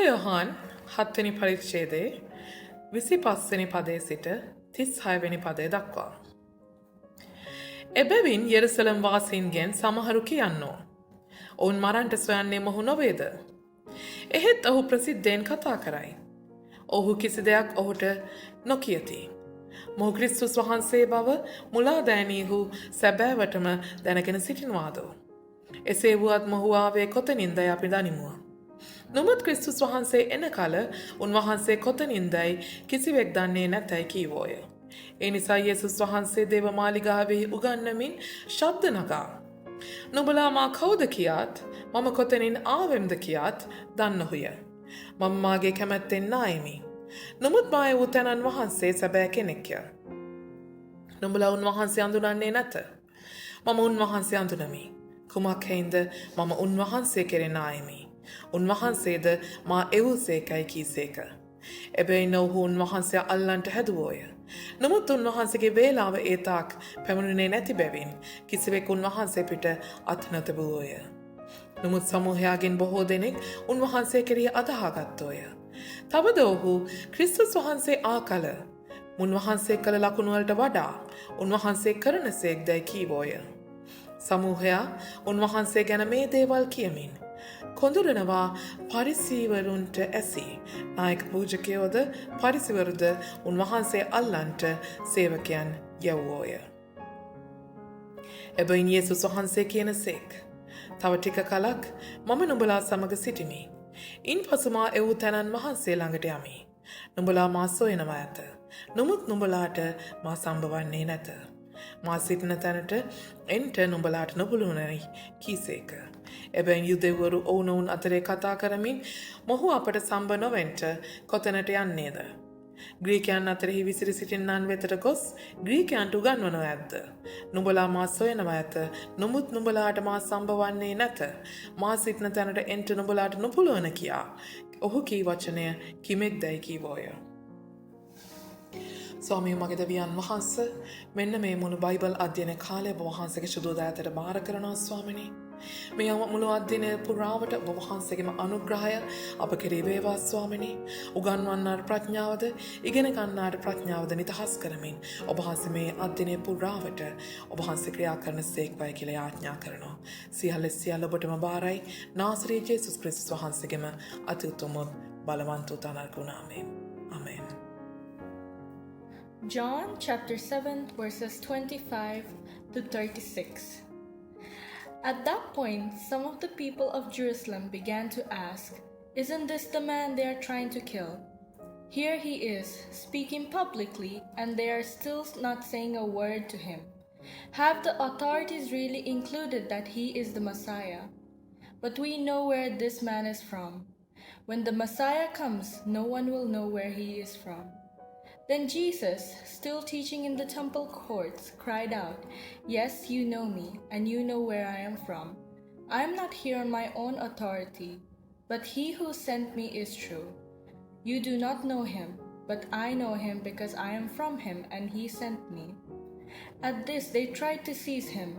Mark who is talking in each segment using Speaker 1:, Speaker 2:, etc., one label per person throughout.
Speaker 1: යොහාන් 7 වෙනි පරිච්ඡේදයේ 25 වෙනි පදයේ සිට 36 වෙනි පදය දක්වා. එබැවින් යෙරුසලම් වාසීන්ගෙන් සමහරු කියන්නෝ. ඔවුන් මරන්ට සොයන්නේ මොහු නොවේද? එහෙත් ඔහු ප්‍රසිද්ධයෙන් කතා කරයි. ඔහු කිසි දෙයක් ඔහුට නොකියති. මොහු ක්‍රිස්තුස් වහන්සේ බව මුලාදෑනියහු සැබෑවටම දැනගෙන සිටිනවාදෝ. එසේ වුවත් මොහු ආවේ කොතනින්දයි අපි දනිමුව. නොමුත් ක්‍රිස්තුස් වහන්සේ එන කල උන්වහන්සේ කොතනින්දයි කිසිවෙක් දන්නේ නැතැයි කීවෝය. ඒ නිසා යේසුස් වහන්සේ දේව මාලිගාවෙහි උගන්වමින් ශබ්ද නගා. නුඹලා මා කවුද කියාත් මම කොතනින් ආවෙම්ද කියාත් දන්නහුය. මම මාගේ කැමැත්තෙන් නායෙමි. නමුත් මා වූ තැනන් වහන්සේ සැබෑ කෙනෙක්ය. නුඹලා උන්වහන්සේ අඳුනන්නේ නැත. මම උන්වහන්සේ අඳුනමි. කුමක් හේන්ද මම උන්වහන්සේ කෙරෙන ආයෙමි. උන්වහන්සේද මා එවූසේකයි කීසේක. එබැවින් ඔහු උන්වහන්සේ අල්ලන්ට හැදුවෝය. නමුත් උන්වහන්සේගේ වේලාව ඒ තාක් පැමිණුණේ නැති බැවින් කිසිවෙක් උන්වහන්සේ පිට අත් නොතැබුවෝය. නමුත් සමූහයාගෙන් බොහෝ දෙනෙක් උන්වහන්සේ කෙරෙහි අදහාගත්තෝය. තවද ඔහු ක්‍රිස්තුස් වහන්සේ ආ කල උන්වහන්සේ කළ ලකුණුවලට වඩා උන්වහන්සේ කරන සේක් දැයි කීවෝය. සමූහයා උන්වහන්සේ ගැන මේ දේවල් කියමින් කොඳුරනවා පරිසීවරුන්ට ඇසී. නායක පූජකයෝද පරිසිවරුද උන්වහන්සේ අල්ලන්ට සේවකයන් යව්වෝය. එබැවින් යේසුස් වහන්සේ කියන සේක්. තව ටික කලක් මම නුඹලා සමග සිටිමි. ඉන් පසු මා එවූ තැනන් වහන්සේ ළඟට යමි. නුඹලා මා සොයනවා ඇත. නමුත් නුඹලාට මා සම්බවන්නේ නැත. මා සිටින තැනට එන්ට නුඹලාට නොපුළුණයි කීසේක. එබැවින් යුදෙව්වරු ඔවුනොවුන් අතරේ කතා කරමින් මොහු අපට සම්බ නොවෙන්ට කොතැනට යන්නේද? ග්‍රීකයන් අතරෙහි විසිරි සිටින්නන් වෙතට ගොස් ග්‍රීකයන්ට උගන්වනව ඇද්ද? නුඹලා මා සොයනවා ඇත. නමුත් නුඹලාට මා සම්බවන්නේ නැත. මා සිටින තැනට එන්ට නුඹලාට නොපුළුවන කියා. ඔහු කී වචනය කිමෙක්දැයි කීවෝය. ස්වාමී මගේ දෙවියන් වහන්ස, මෙන්න මේ මුළු බයිබල් අධ්‍යයන කාලය ඔබ වහන්සේගේ සුදු දෑතට බාර කරනවා ස්වාමිනී. මේ මුළු අධ්‍යයනය පුරාවට ඔබ වහන්සේගේම අනුග්‍රහය අප කෙරේ වේවා ස්වාමිනී. උගන්වන්නාට ප්‍රඥාවද ඉගෙන ගන්නාට ප්‍රඥාවද නිදහස් කරමින් ඔබ වහන්සේ මේ අධ්‍යයනය පුරාවට ඔබ වහන්සේ ක්‍රියා කරන සේක්වයි කියලා යාඥා කරනවා. සියල්ල ඔබටම බාරයි. නාසරේ ජේසුස් ක්‍රිස්තුස් වහන්සේගේම අති උතුම් බලවන්ත තනර්ග නාමයෙන්. ආමෙන්.
Speaker 2: John chapter 7 verses 25 to 36. At that point, some of the people of Jerusalem began to ask, "Isn't this the man they are trying to kill? Here he is, speaking publicly, and they are still not saying a word to him. Have the authorities really concluded that he is the Messiah? But we know where this man is from. When the Messiah comes, no one will know where he is from." Then Jesus, still teaching in the temple courts, cried out, "Yes, you know me, and you know where I am from. I am not here on my own authority, but he who sent me is true. You do not know him, but I know him because I am from him, and he sent me." At this they tried to seize him,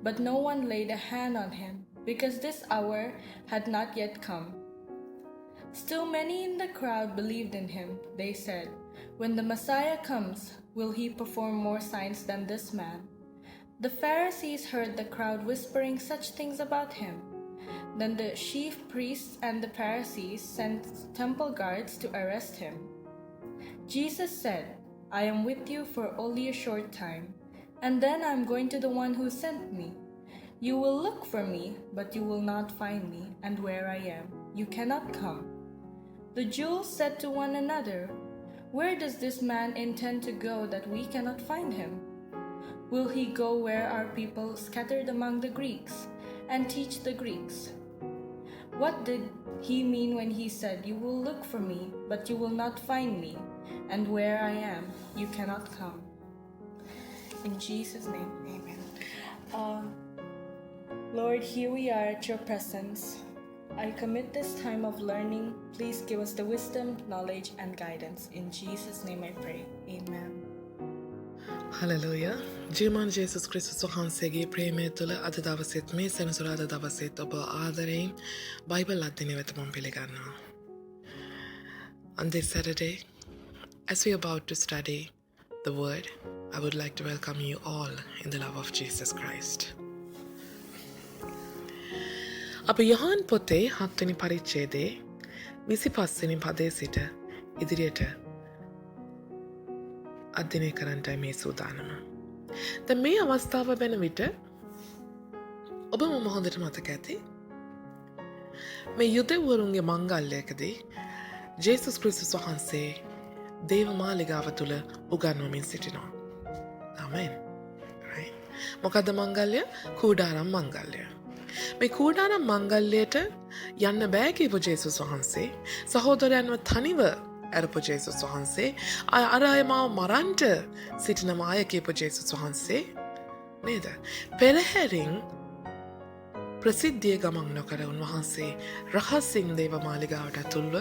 Speaker 2: but no one laid a hand on him, because this hour had not yet come. Still many in the crowd believed in him. They said, "When the Messiah comes, will he perform more signs than this man?" The Pharisees heard the crowd whispering such things about him. Then the chief priests and the Pharisees sent temple guards to arrest him. Jesus said, "I am with you for only a short time, and then I am going to the one who sent me. You will look for me, but you will not find me, and where I am, you cannot come." The Jews said to one another, "Where does this man intend to go that we cannot find him? Will he go where our people scattered among the Greeks and teach the Greeks? What did he mean when he said, 'You will look for me, but you will not find me, and where I am, you cannot come'?" In Jesus' name, amen. Lord, here we are at your presence. I commit this time of learning. Please give us the wisdom, knowledge, and guidance. In Jesus' name I pray. Amen.
Speaker 1: Hallelujah. ජීමන් ජේසුස් ක්‍රිස්තුස් වහන්සේගේ ප්‍රේමය තුළ අද දවසෙත් මේ සෙනසුරාදා දවසෙත් ඔබ ආදරයෙන් බයිබල් අධ්‍යයනය වෙත මම පිළිගන්නවා. On this Saturday, as we are about to study the Word, I would like to welcome you all in the love of Jesus Christ. අප යහන් පොතේ 7 වෙනි පරිච්ඡේදයේ 25 වෙනි පදයේ සිට ඉදිරියට අධ්‍යයනය කරන්නයි මේ සූදානම. දැන් මේ අවස්ථාව වෙන විට ඔබම හොඳට මතක ඇති මේ යුදෙව්වරුන්ගේ මංගල්‍යයකදී ජේසුස් ක්‍රිස්තුස් වහන්සේ දේව මාලිගාව තුළ උගන්වමින් සිටිනවා. ආමෙන්. right. මොකද්ද මංගල්‍ය? කූඩාරම් මංගල්‍ය. මේ කූඩාරම් මංගල්‍යයට යන්න බෑ කියපු ජේසුස් වහන්සේ සහෝදරයන්ව තනිව ඇරපු ජේසුස් වහන්සේ අර අය මාව මරන්ට සිටිනම අය කියපු ජේසුස් වහන්සේ නේද? පෙරහැරින් ප්‍රසිද්ධිය ගමන් නොකර උන්වහන්සේ රහසින් දේව මාලිගාවට ඇතුල්ව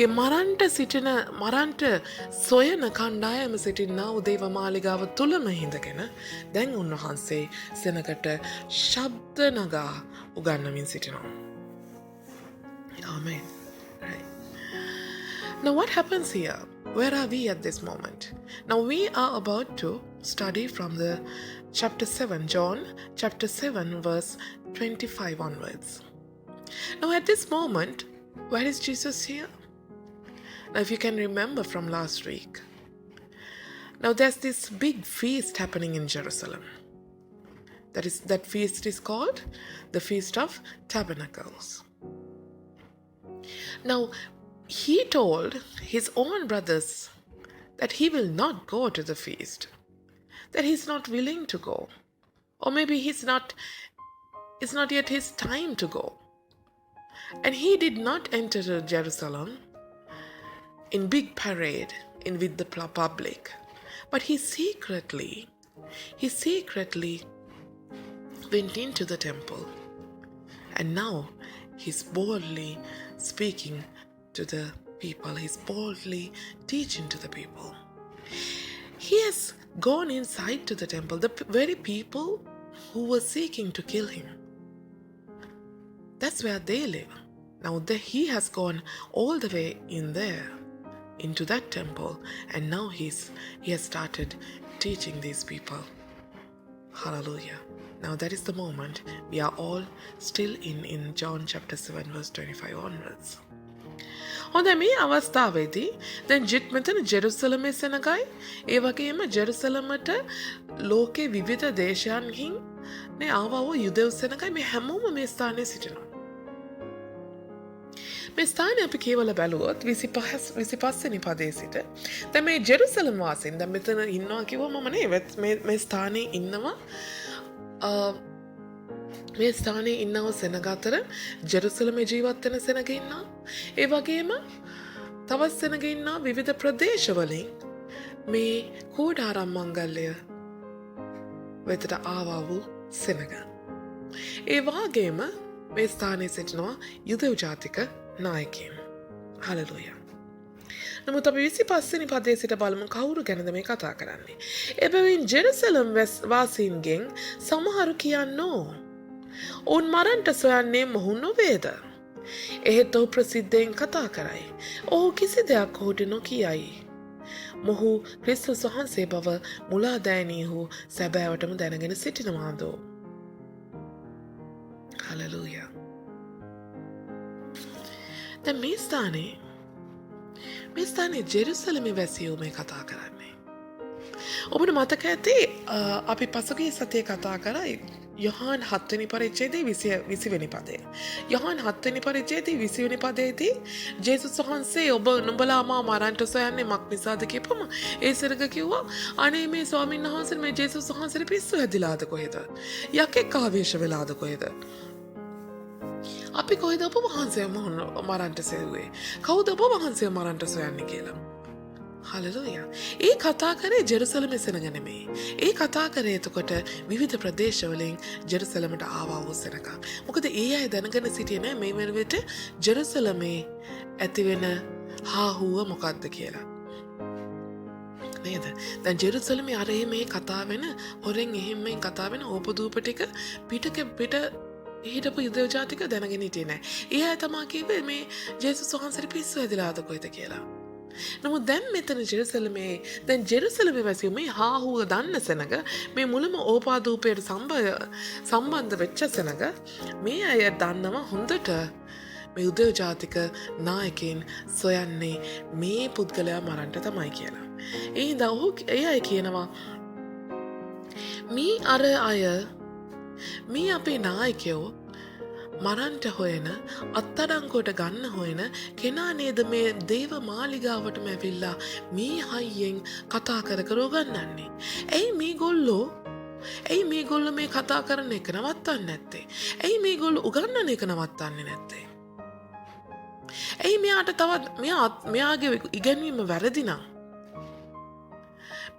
Speaker 1: ඒ මරන්ට සොයන කණ්ඩායම සිටින්නා වූ දේව මාලිගාව තුළම හිඳගෙන දැන් උන්වහන්සේ සෙනකට ශබ්ද නගා උගන්වමින් සිටිනවා. Amen. Right. Now what happens here? Where are we at this moment? Now we are about to study from the chapter 7, John chapter 7 verse 25 onwards. Now at this moment, where is Jesus here? Now if you can remember from last week, now there's this big feast happening in Jerusalem. That feast is called the Feast of Tabernacles. Now he told his own brothers that he will not go to the feast, that he's not willing to go, or maybe it's not yet his time to go. And he did not enter Jerusalem in big parade with the public, but he secretly went into the temple, and now he's boldly speaking to the people. He's boldly teaching to the people. He has gone inside to the temple, the very people who were seeking to kill him. That's where they live. Now he has gone all the way in there, into that temple, and now he has started teaching these people. Hallelujah. Now that is the moment we are all still in John chapter 7 verse 25 onwards. හොඳ මේ අවස්ථාවේදී දැන් මෙතන ජෙරුසලමේ සෙනගයි ඒ වගේම ජෙරුසලමට ලෝකේ විවිධ දේශයන්හින් මේ ආවව යුදෙව් සෙනගයි මේ හැමෝම මේ ස්ථානයේ සිටිනවා. මේ ස්ථානය අපි කියවලා බැලුවොත් 25 වෙනි පදයේ සිට දැන් මේ ජෙරුසලම් වාසීන් දැන් මෙතන ඉන්නවා කිව්වම නේ මේ ස්ථානයේ ඉන්නවා මේ ස්ථානයේ ඉන්නව සෙනග අතර ජෙරුසලමේ ජීවත් වෙන සෙනග ඉන්නවා. ඒ වගේම තවත් සෙනග ඉන්නවා විවිධ ප්‍රදේශවලින් මේ කූඩාරම් මංගල්‍ය වෙතට ආවා වූ සෙනග. ඒ වගේම මේ ස්ථානයේ සිටිනවා යුදෙව් ජාතික නායකයින්. හලෙලූයා. නමුත් අපි 25 වෙනි පදයේ සිට බලමු කවුරු ගැනද මේ කතා කරන්නේ. එබැවින් ජෙරුසලම් වාසීන්ගෙන් සමහරු කියන්නෝ ඔවුන් මරන්ට සොයන්නේ මොහු නොවේද? එහෙත් ඔහු ප්‍රසිද්ධයෙන් කතා කරයි. ඔහු කිසි දෙයක් ඔහුට නොකියයි. මොහු ක්‍රිස්තුස් වහන්සේ බව මුලාදෑනියහු සැබෑවටම දැනගෙන සිටිනවාදෝ. හලෙලූයා. දැන් මේ ස්ථානයේ ජෙරුසලමේ වැසියෝ මේ කතා කරන්නේ. ඔබට මතක ඇති අපි පසුගිය සතියේ කතා කරා යොහාන් 7 වෙනි පරිච්ඡේදයේ 20 වෙනි පදය. යොහාන් 7 වෙනි පරිච්ඡේදයේ 20 වෙනි පදයේදී ජේසුස් වහන්සේ ඔබ නුඹලා මා මරන්ට සොයන්නේ මක් නිසාද කියපම ඒ සෙනග කිව්වා අනේ මේ ස්වාමීන් වහන්සේ මේ ජේසුස් වහන්සේට පිස්සු හැදිලාද කොහෙද? යකෙක් ආවේශ වෙලාද කොහෙද? අපි කොහෙද ඔබ වහන්සේ මරන්ට සෙව්වේ? කවුද ඔබ වහන්සේ මරන්ට සොයන්නේ කියලා? හලෙලූයා. ඒ කතා කරේ ජෙරුසලමේ සෙනග නෙමෙයි. ඒ කතා කරේ එතකොට විවිධ ප්‍රදේශවලින් ජෙරුසලමට ආවා වූ සෙනග. මොකද ඒ අය දැනගෙන සිටියේ නෑ මේ වෙන විට ජෙරුසලමේ ඇතිවෙන හාහුව මොකක්ද කියලා. නේද? දැන් ජෙරුසලමේ අර මේ කතා වෙන හොරෙන් එහෙම කතා වෙන ඕපදූප ටික පිට හිටපු යුදෙව් ජාතික දැනගෙන හිටියේ නෑ. ඒ අය තමා කිව්වේ මේ ජේසුස් වහන්සේට පිස්සු හැදිලාද කොහෙද කියලා. නමුත් දැන් මෙතන ජෙරුසලමේ දැන් ජෙරුසලමේ වැසියෝ මේ හාහුව දන්න සෙනග මේ මුලම ඕපාදූපයට සම්බන්ධ වෙච්ච සෙනග මේ අය දන්නවා හොඳට මේ යුදෙව් ජාතික නායකයින් සොයන්නේ මේ පුද්ගලයා මරන්න තමයි කියලා. ඒ හින්දා ඒ අය කියනවා මේ අර අය මේ අපේ නායකයෝ මරන්ට හොයන අත්තඩංගුවට ගන්න හොයන කෙනා නේද මේ දේව මාලිගාවටම ඇවිල්ලා මේ හයියෙන් කතා කර ගන්නන්නේ. ඇයි මේ ගොල්ලෝ මේ කතා කරන එක නවත්තන්නේ නැත්තේ? ඇයි මේ ගොල්ලෝ උගන්වන එක නවත්තන්නේ නැත්තේ? ඇයි මෙයාට තවත් මෙයාගේ ඉගැන්වීම වැරදි නම්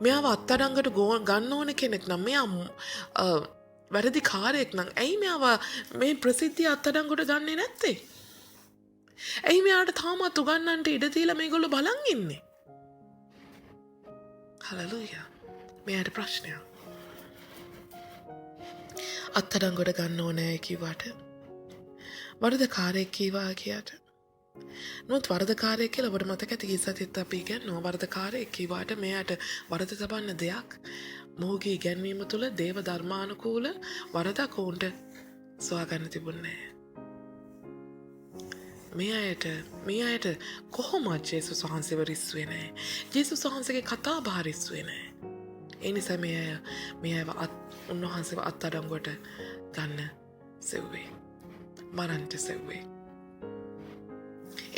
Speaker 1: මෙයාව අත්තඩංගට ගන්න ඕන කෙනෙක් නම් මෙයා වැරදි කාරයෙක් නම් ඇයි මෙයාව මේ ප්‍රසිද්ධිය අත්තඩංගොට ගන්නේ නැත්තේ? ඇයි මෙයාට තාමත් උගන්නන්ට ඉඩ දීලා මේගොල්ලෝ බලන් ඉන්නේ? හලෙලූයා. මෙයාට ප්‍රශ්නයක්. අත්තඩංගොට ගන්න ඕනේ කිව්වට වරදකාරයෙක් කීවා කියට. නොත් වරදකාරයෙක් කියලා ඔබට මතක ඇති කිසතිත් අපි ඉගෙනනවා වරදකාරයෙක් කීවාට මෙයාට වරද තබන්න දෙයක් මොහුගේ ඉගැන්වීම තුළ දේව ධර්මානුකූල වරදක් ඔවුන්ට සොයාගන්න තිබුණේ. මේ අයට කොහොමත් ජේසුස් වහන්සේව රිස්සුවේ නැහැ. ජේසුස් වහන්සේගේ කතා බහ රිස්සුවේ නැහැ. ඒ නිසා මේ අයව උන්වහන්සේව අත්අඩංගුවට ගන්න සෙව්වේ. මරන්නට සෙව්වේ.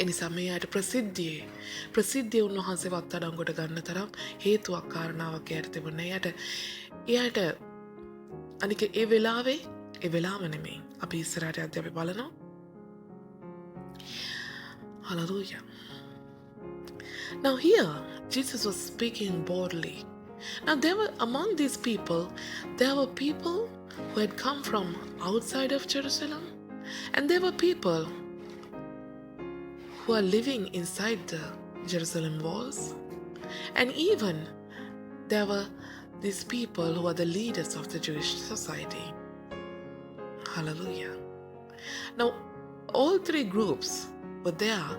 Speaker 1: එනිසා මේ අයට ප්‍රසිද්ධිය උන්වහන්සේව අත්අඩංගුවට ගන්න තරම් හේතුවක් කාරණාවක් එයට තිබුණේ. එයාට අනික ඒ වෙලාව නෙමෙයි. අපි ඉස්සරහට යද්දී අපි බලනවා. Hallelujah. Now here Jesus was speaking boldly. Now among these people there were people who had come from outside of Jerusalem, and there were people who are living inside the Jerusalem walls, and even there were these people who are the leaders of the Jewish society. Hallelujah. Now all three groups were there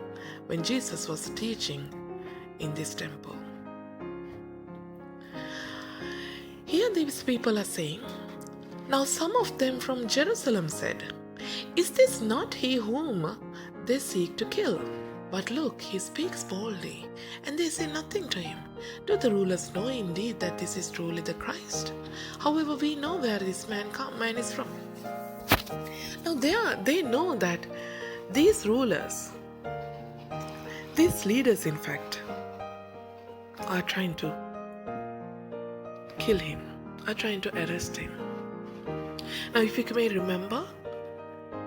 Speaker 1: when Jesus was teaching in this temple. Here these people are saying, now some of them from Jerusalem said, is this not he whom they seek to kill? But look, he speaks boldly, and they say nothing to him. Do the rulers know indeed that this is truly the Christ? However, we know where this man is from. Now they know that these rulers, these leaders in fact, are trying to kill him, are trying to arrest him. Now if you may remember,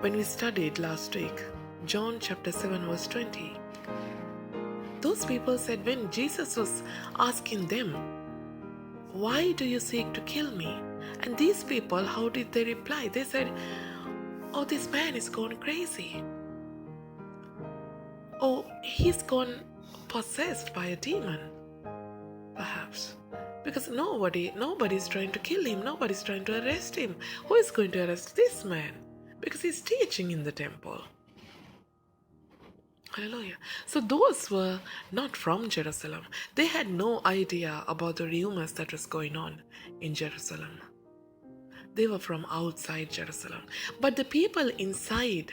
Speaker 1: when we studied last week, John chapter 7 verse 20, those people said when Jesus was asking them, why do you seek to kill me? And these people, how did they reply? They said, oh, this man is gone crazy. Oh, he's gone possessed by a demon, perhaps. Because nobody is trying to kill him, nobody is trying to arrest him. Who is going to arrest this man? Because he's teaching in the temple. Hallelujah. So those were not from Jerusalem. They had no idea about the rumors that was going on in Jerusalem. They were from outside Jerusalem. But the people inside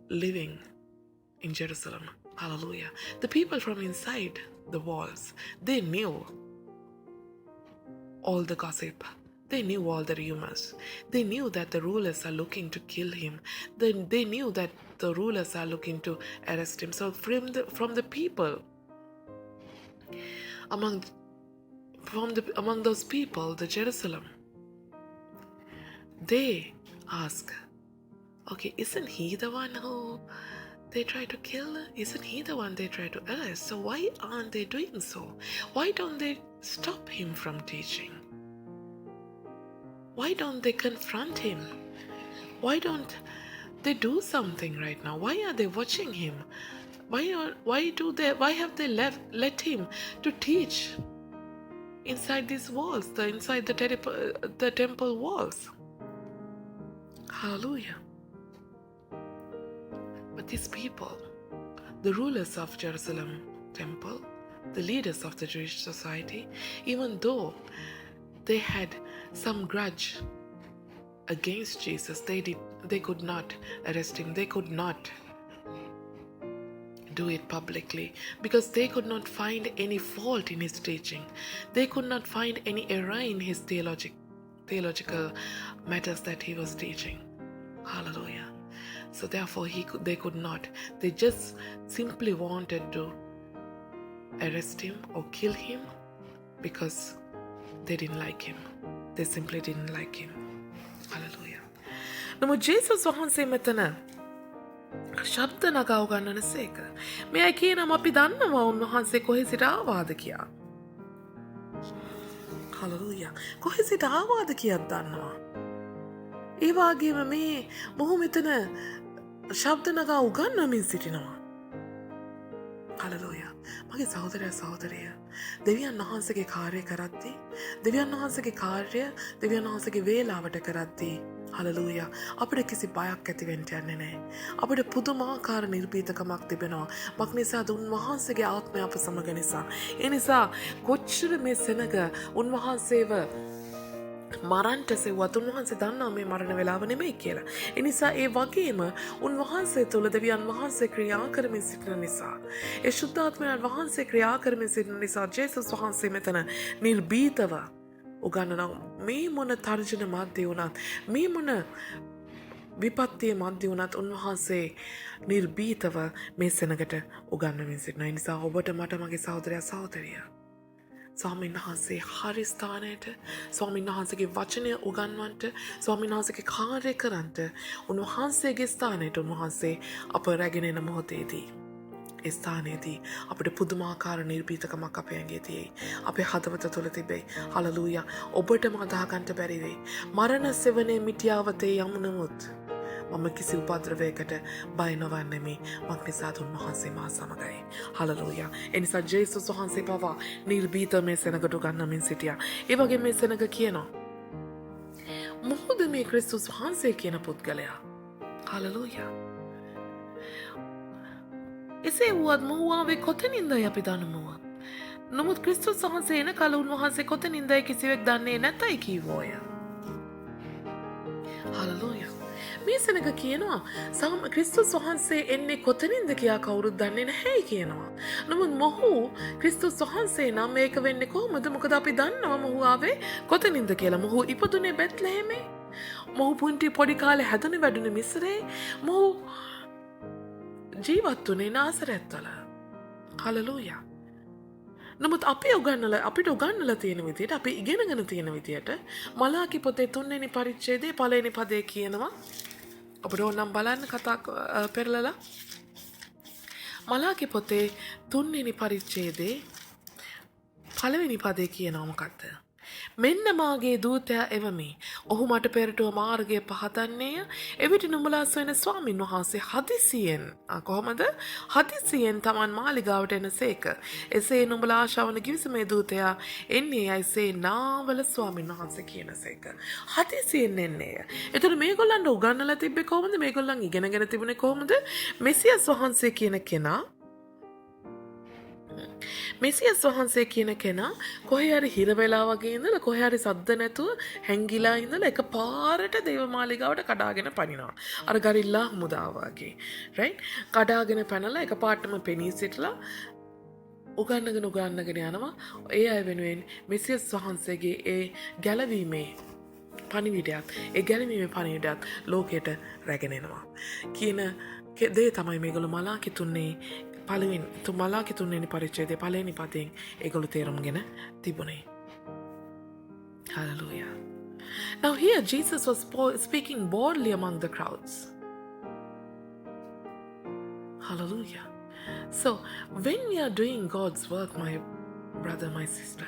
Speaker 1: living in Jerusalem, hallelujah, the people from inside the walls, they knew all the gossip. They knew all the rumors. They knew that the rulers are looking to kill him. They knew that the rulers are looking to arrest him. So from the people, among those people, the Jerusalem, they ask, okay, isn't he the one who they try to kill? Isn't he the one they try to arrest? So why aren't they doing so? Why don't they stop him from teaching? Why don't they confront him? Why don't they do something right now? Why are they watching him? Why have they let him to teach inside these walls, inside the temple walls? Hallelujah. But these people, the rulers of Jerusalem temple, the leaders of the Jewish society, even though they had some grudge against Jesus, they could not arrest him. They could not do it publicly because they could not find any fault in his teaching. They could not find any error in his theological matters that he was teaching. Hallelujah. So therefore they could not. They just simply wanted to arrest him or kill him because they didn't like him. They simply didn't like him. Hallelujah. නමුත් ජේසුස් වහන්සේ මෙතන ශබ්ද නගාව ගන්නන සේක. මෙයයි කියනම අපි දන්නවා උන්වහන්සේ කොහේ සිට ආවාද කියා. Hallelujah. කොහේ සිට ආවාද කියත් දන්නවා. ඒ වගේම මේ මොහු මෙතන ශබ්ද නගා උගන්වමින් සිටිනවා. Hallelujah. මගේ සහෝදරයා සහෝදරිය දෙවියන් වහන්සේගේ කාර්යය කරද්දී දෙවියන් වහන්සේගේ කාර්යය දෙවියන් වහන්සේගේ වේලාවට කරද්දී Hallelujah. අපිට කිසි බයක් ඇති වෙන්න යන්නේ නැහැ. අපිට පුදුමාකාර නිර්භීතකමක් තිබෙනවා. මක් නිසාද උන්වහන්සේගේ ආත්මය අප සමග නිසා. ඒ නිසා කොච්චර මේ සෙනග උන්වහන්සේව මරන්ට සෙව්වත් උන්වහන්සේ දන්නවා මේ මරණ වේලාව නෙමෙයි කියලා. ඒ නිසා ඒ වගේම උන්වහන්සේ තුළ දෙවියන් වහන්සේ ක්‍රියා කරමින් සිටින නිසා ඒ ශුද්ධාත්මයන් වහන්සේ ක්‍රියා කරමින් සිටින නිසා ජේසුස් වහන්සේ මෙතන නිර්භීතව උගන්වනවා. මේ මොන තර්ජන මැද්දේ වුණත් මේ මොන විපත්තිය මැද්දේ වුණත් උන්වහන්සේ නිර්භීතව මේ සෙනගට උගන්වමින් සිටිනවා. ඒ නිසා ඔබට මට මගේ සහෝදරයා සහෝදරිය ස්වාමීන් වහන්සේ හරි ස්ථානයට ස්වාමීන් වහන්සේගේ වචනය උගන්වන්නට ස්වාමීන් වහන්සේගේ කාර්ය කරන්නට උන්වහන්සේගේ ස්ථානයට උන්වහන්සේ අප රැගෙන එන මොහොතේදී ඒ ස්ථානයේදී අපිට පුදුමාකාර නිර්භීතකමක් අපේ ඇඟේ තියෙයි. අපේ හදවත තුළ තිබෙයි. හලලූයා. ඔබටම අදා ගන්න බැරි වෙයි. මරණ සෙවණේ මිටියාවතේ යමු නමුත් මම කිසි උපද්‍රවයකට බය නොවන්නෙමි. මක් නිසාද උන්වහන්සේ මා සමගයි. හලලූයා. එනිසා ජේසුස් වහන්සේ පවා නිර්භීත මේ සෙනගට ගන්නමින් සිටියා. ඒ වගේ මේ සෙනග කියනවා මොහොද මේ ක්‍රිස්තුස් වහන්සේ කියන පුද්ගලයා. හලලූයා. එසේ වුවත් මොහු ආවේ කොතනින්දයි අපි දන්නමුව. නමුත් ක්‍රිස්තුස් වහන්සේ එන කල උන්වහන්සේ කොතනින්දයි කිසිවෙක් දන්නේ නැතයි කීවෝය. හලලූයා. මේ සෙනග කියනවා ක්‍රිස්තුස් වහන්සේ එන්නේ කොතනින්ද කියා කවුරුත් දන්නේ නැහැයි කියනවා. නමුත් මොහු ක්‍රිස්තුස් වහන්සේ නම් මේක වෙන්නේ කොහොමද? මොකද අපි දන්නවා මොහු ආවේ කොතනින්ද කියලා. මොහු ඉපදුනේ බෙත්ලෙහෙමේ. මොහු පුංචි පොඩි කාලේ හැදුනේ වැඩුනේ මිස්රේ. මොහු ජීවත් වුණේ නාසරෙත්වල. හලලූයා. නමුත් අපිට උගන්නලා තියෙන විදිහට අපි ඉගෙනගෙන තියෙන විදිහට මලාකි පොතේ 3 වෙනි පරිච්ඡේදයේ පළවෙනි පදේ කියනවා. අපිට ඕනම් බලන්න කතා පෙරලලා. මලාකි පොතේ 3 වෙනි පරිච්ඡේදයේ පළවෙනි පදේ කියනවා මොකක්ද? මෙන්න මාගේ දූතයා එවමි. ඔහු මට පෙරටුව මාර්ගය පහදන්නේය. එවිට නුඹලා සොයන ස්වාමින් වහන්සේ හදිසියෙන් කොහොමද? හදිසියෙන් Taman මාලිගාවට එනසේක. එසේ නුඹලා ආශාවන කිවිසුමේ දූතයා එන්නේ යයිසේ නාවල ස්වාමින් වහන්සේ කියනසේක. හදිසියෙන් එන්නේය. එතකොට මේගොල්ලන්ට උගන්වලා තිබ්බේ කොහොමද? මේගොල්ලන් ඉගෙනගෙන තිබුණේ කොහොමද? මෙසියස් වහන්සේ කියන කෙනා මෙසියස් වහන්සේ කියන කෙනා කොහේ හරි හිර වෙලා වගේ ඉඳලා කොහේ හරි සද්ද නැතුව හැංගිලා ඉඳලා එකපාරට දේවමාලිගාවට කඩාගෙන පනිනවා. අර ගරිල්ලා හමුදා වගේ. රයිට්? කඩාගෙන පැනලා එකපාරටම පෙනී සිටලා උගන්නගෙන යනවා. ඒ අය වෙනුවෙන් මෙසියස් වහන්සේගේ ඒ ගැලවීමේ පණිවිඩයත් ඒ ගැලවීමේ පණිවිඩයත් ලෝකයට රැගෙන එනවා. කියන දේ තමයි මේගොල්ලෝ මලාකි තුන්නේ මලාකි 3 වෙනි පරිච්ඡේදයේ පළවෙනි පදයෙන් ඒගොල්ලෝ තේරුම්ගෙන තිබුණේ. Hallelujah. Now here Jesus was speaking boldly among the crowds. Hallelujah. So when we are doing God's work, my brother, my sister,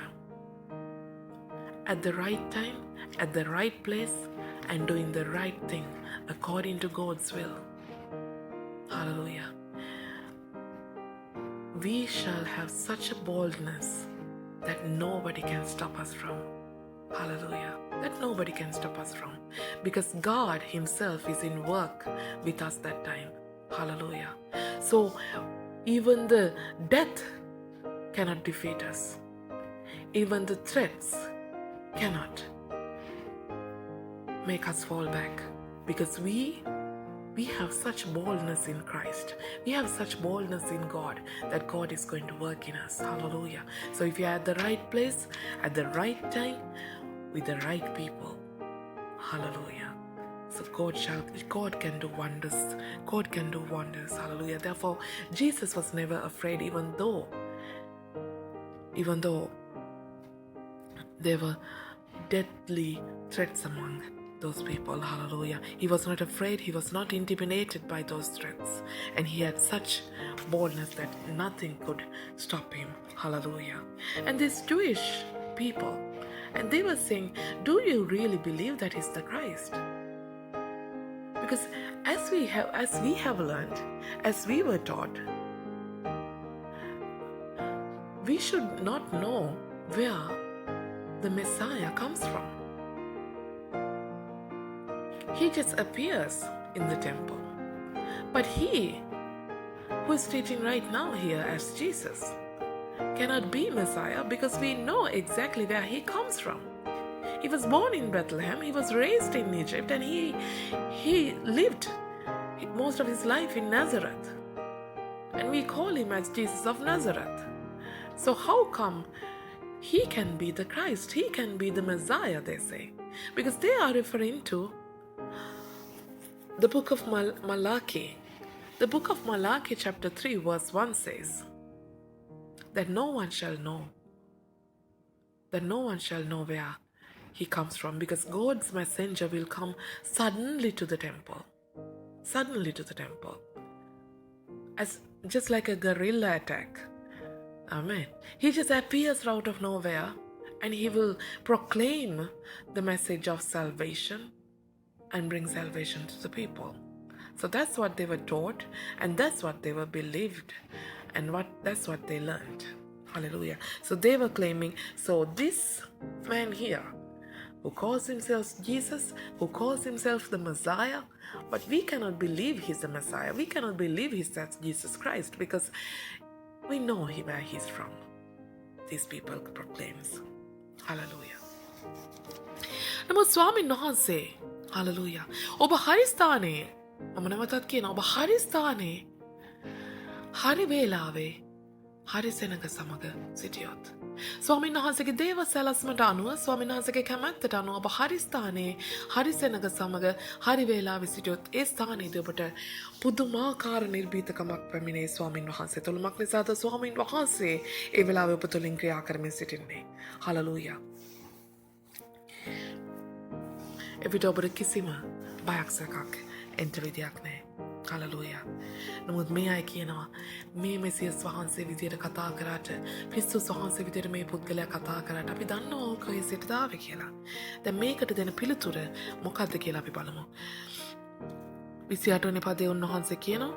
Speaker 1: at the right time, at the right place, and doing the right thing according to God's will. Hallelujah. We shall have such a boldness that nobody can stop us from. Hallelujah. that nobody can stop us from. Because God Himself is in work with us that time. Hallelujah. So even the death cannot defeat us. Even the threats cannot make us fall back. Because we have such boldness in Christ. We have such boldness in God that God is going to work in us. Hallelujah. So if you're at the right place, at the right time, with the right people, hallelujah. So God can do wonders. God can do wonders. Hallelujah. Therefore, Jesus was never afraid, even though there were deadly threats among those people. Hallelujah. He was not afraid. He was not intimidated by those threats. And he had such boldness that nothing could stop him. Hallelujah. And these Jewish people, and they were saying, do you really believe that he's the Christ? Because as we have learned, as we were taught, we should not know where the Messiah comes from. He just appears in the temple. But he, who is teaching right now here as Jesus, cannot be Messiah because we know exactly where he comes from. He was born in Bethlehem, he was raised in Egypt, and he lived most of his life in Nazareth. And we call him as Jesus of Nazareth. So how come he can be the Christ? He can be the Messiah, they say. Because they are referring to the book of Malachi. The book of Malachi chapter 3 verse 1 says that no one shall know where he comes from, because God's messenger will come suddenly to the temple. Suddenly to the temple. As just like a guerrilla attack. Amen. He just appears out of nowhere and he will proclaim the message of salvation and bring salvation to the people. So that's what they were taught, and that's what they were believed, and that's what they learned. Hallelujah. So they were claiming, so this man here, who calls himself Jesus, who calls himself the Messiah, but we cannot believe he's the Messiah. We cannot believe he's that Jesus Christ, because we know where he's from. These people proclaims. Hallelujah. නමුත් ස්වාමීන් වහන්සේ, hallelujah. ඔබ හරි ස්ථානයේ, මම නැවතත් කියනවා, ඔබ හරි ස්ථානයේ, හරි වේලාවේ, හරි සෙනඟ සමග සිටියොත්. ස්වාමීන් වහන්සේගේ දේව සැලැස්මට අනුව, ස්වාමීන් වහන්සේගේ කැමැත්තට අනුව ඔබ හරි ස්ථානයේ, හරි සෙනඟ සමග, හරි වේලාවේ සිටියොත්, ඒ ස්ථානයේදී ඔබට පුදුමාකාර නිර්භීතකමක් පැමිණේ ස්වාමීන් වහන්සේ තුළ. මක් නිසාද ස්වාමීන් වහන්සේ ඒ වෙලාවේ ඔබ තුළින් ක්‍රියා කරමින් සිටින්නේ. හලලූයා. එවිට ඔබට කිසිම බයක් සැකක් එන්ට විදියක් නෑ. හලලූයා. නමුත් මේ අය කියනවා මේ මෙසියස් වහන්සේ විදියට කතා කරාට, ක්‍රිස්තුස් වහන්සේ විදියට මේ පුද්ගලයා කතා කරාට අපි දන්නවා ඔහු කොහේ සිටද ආවේ කියලා. දැන් මේකට දෙන පිළිතුර මොකක්ද කියලා අපි බලමු. 28 වෙනි පදයේ උන්වහන්සේ කියනවා,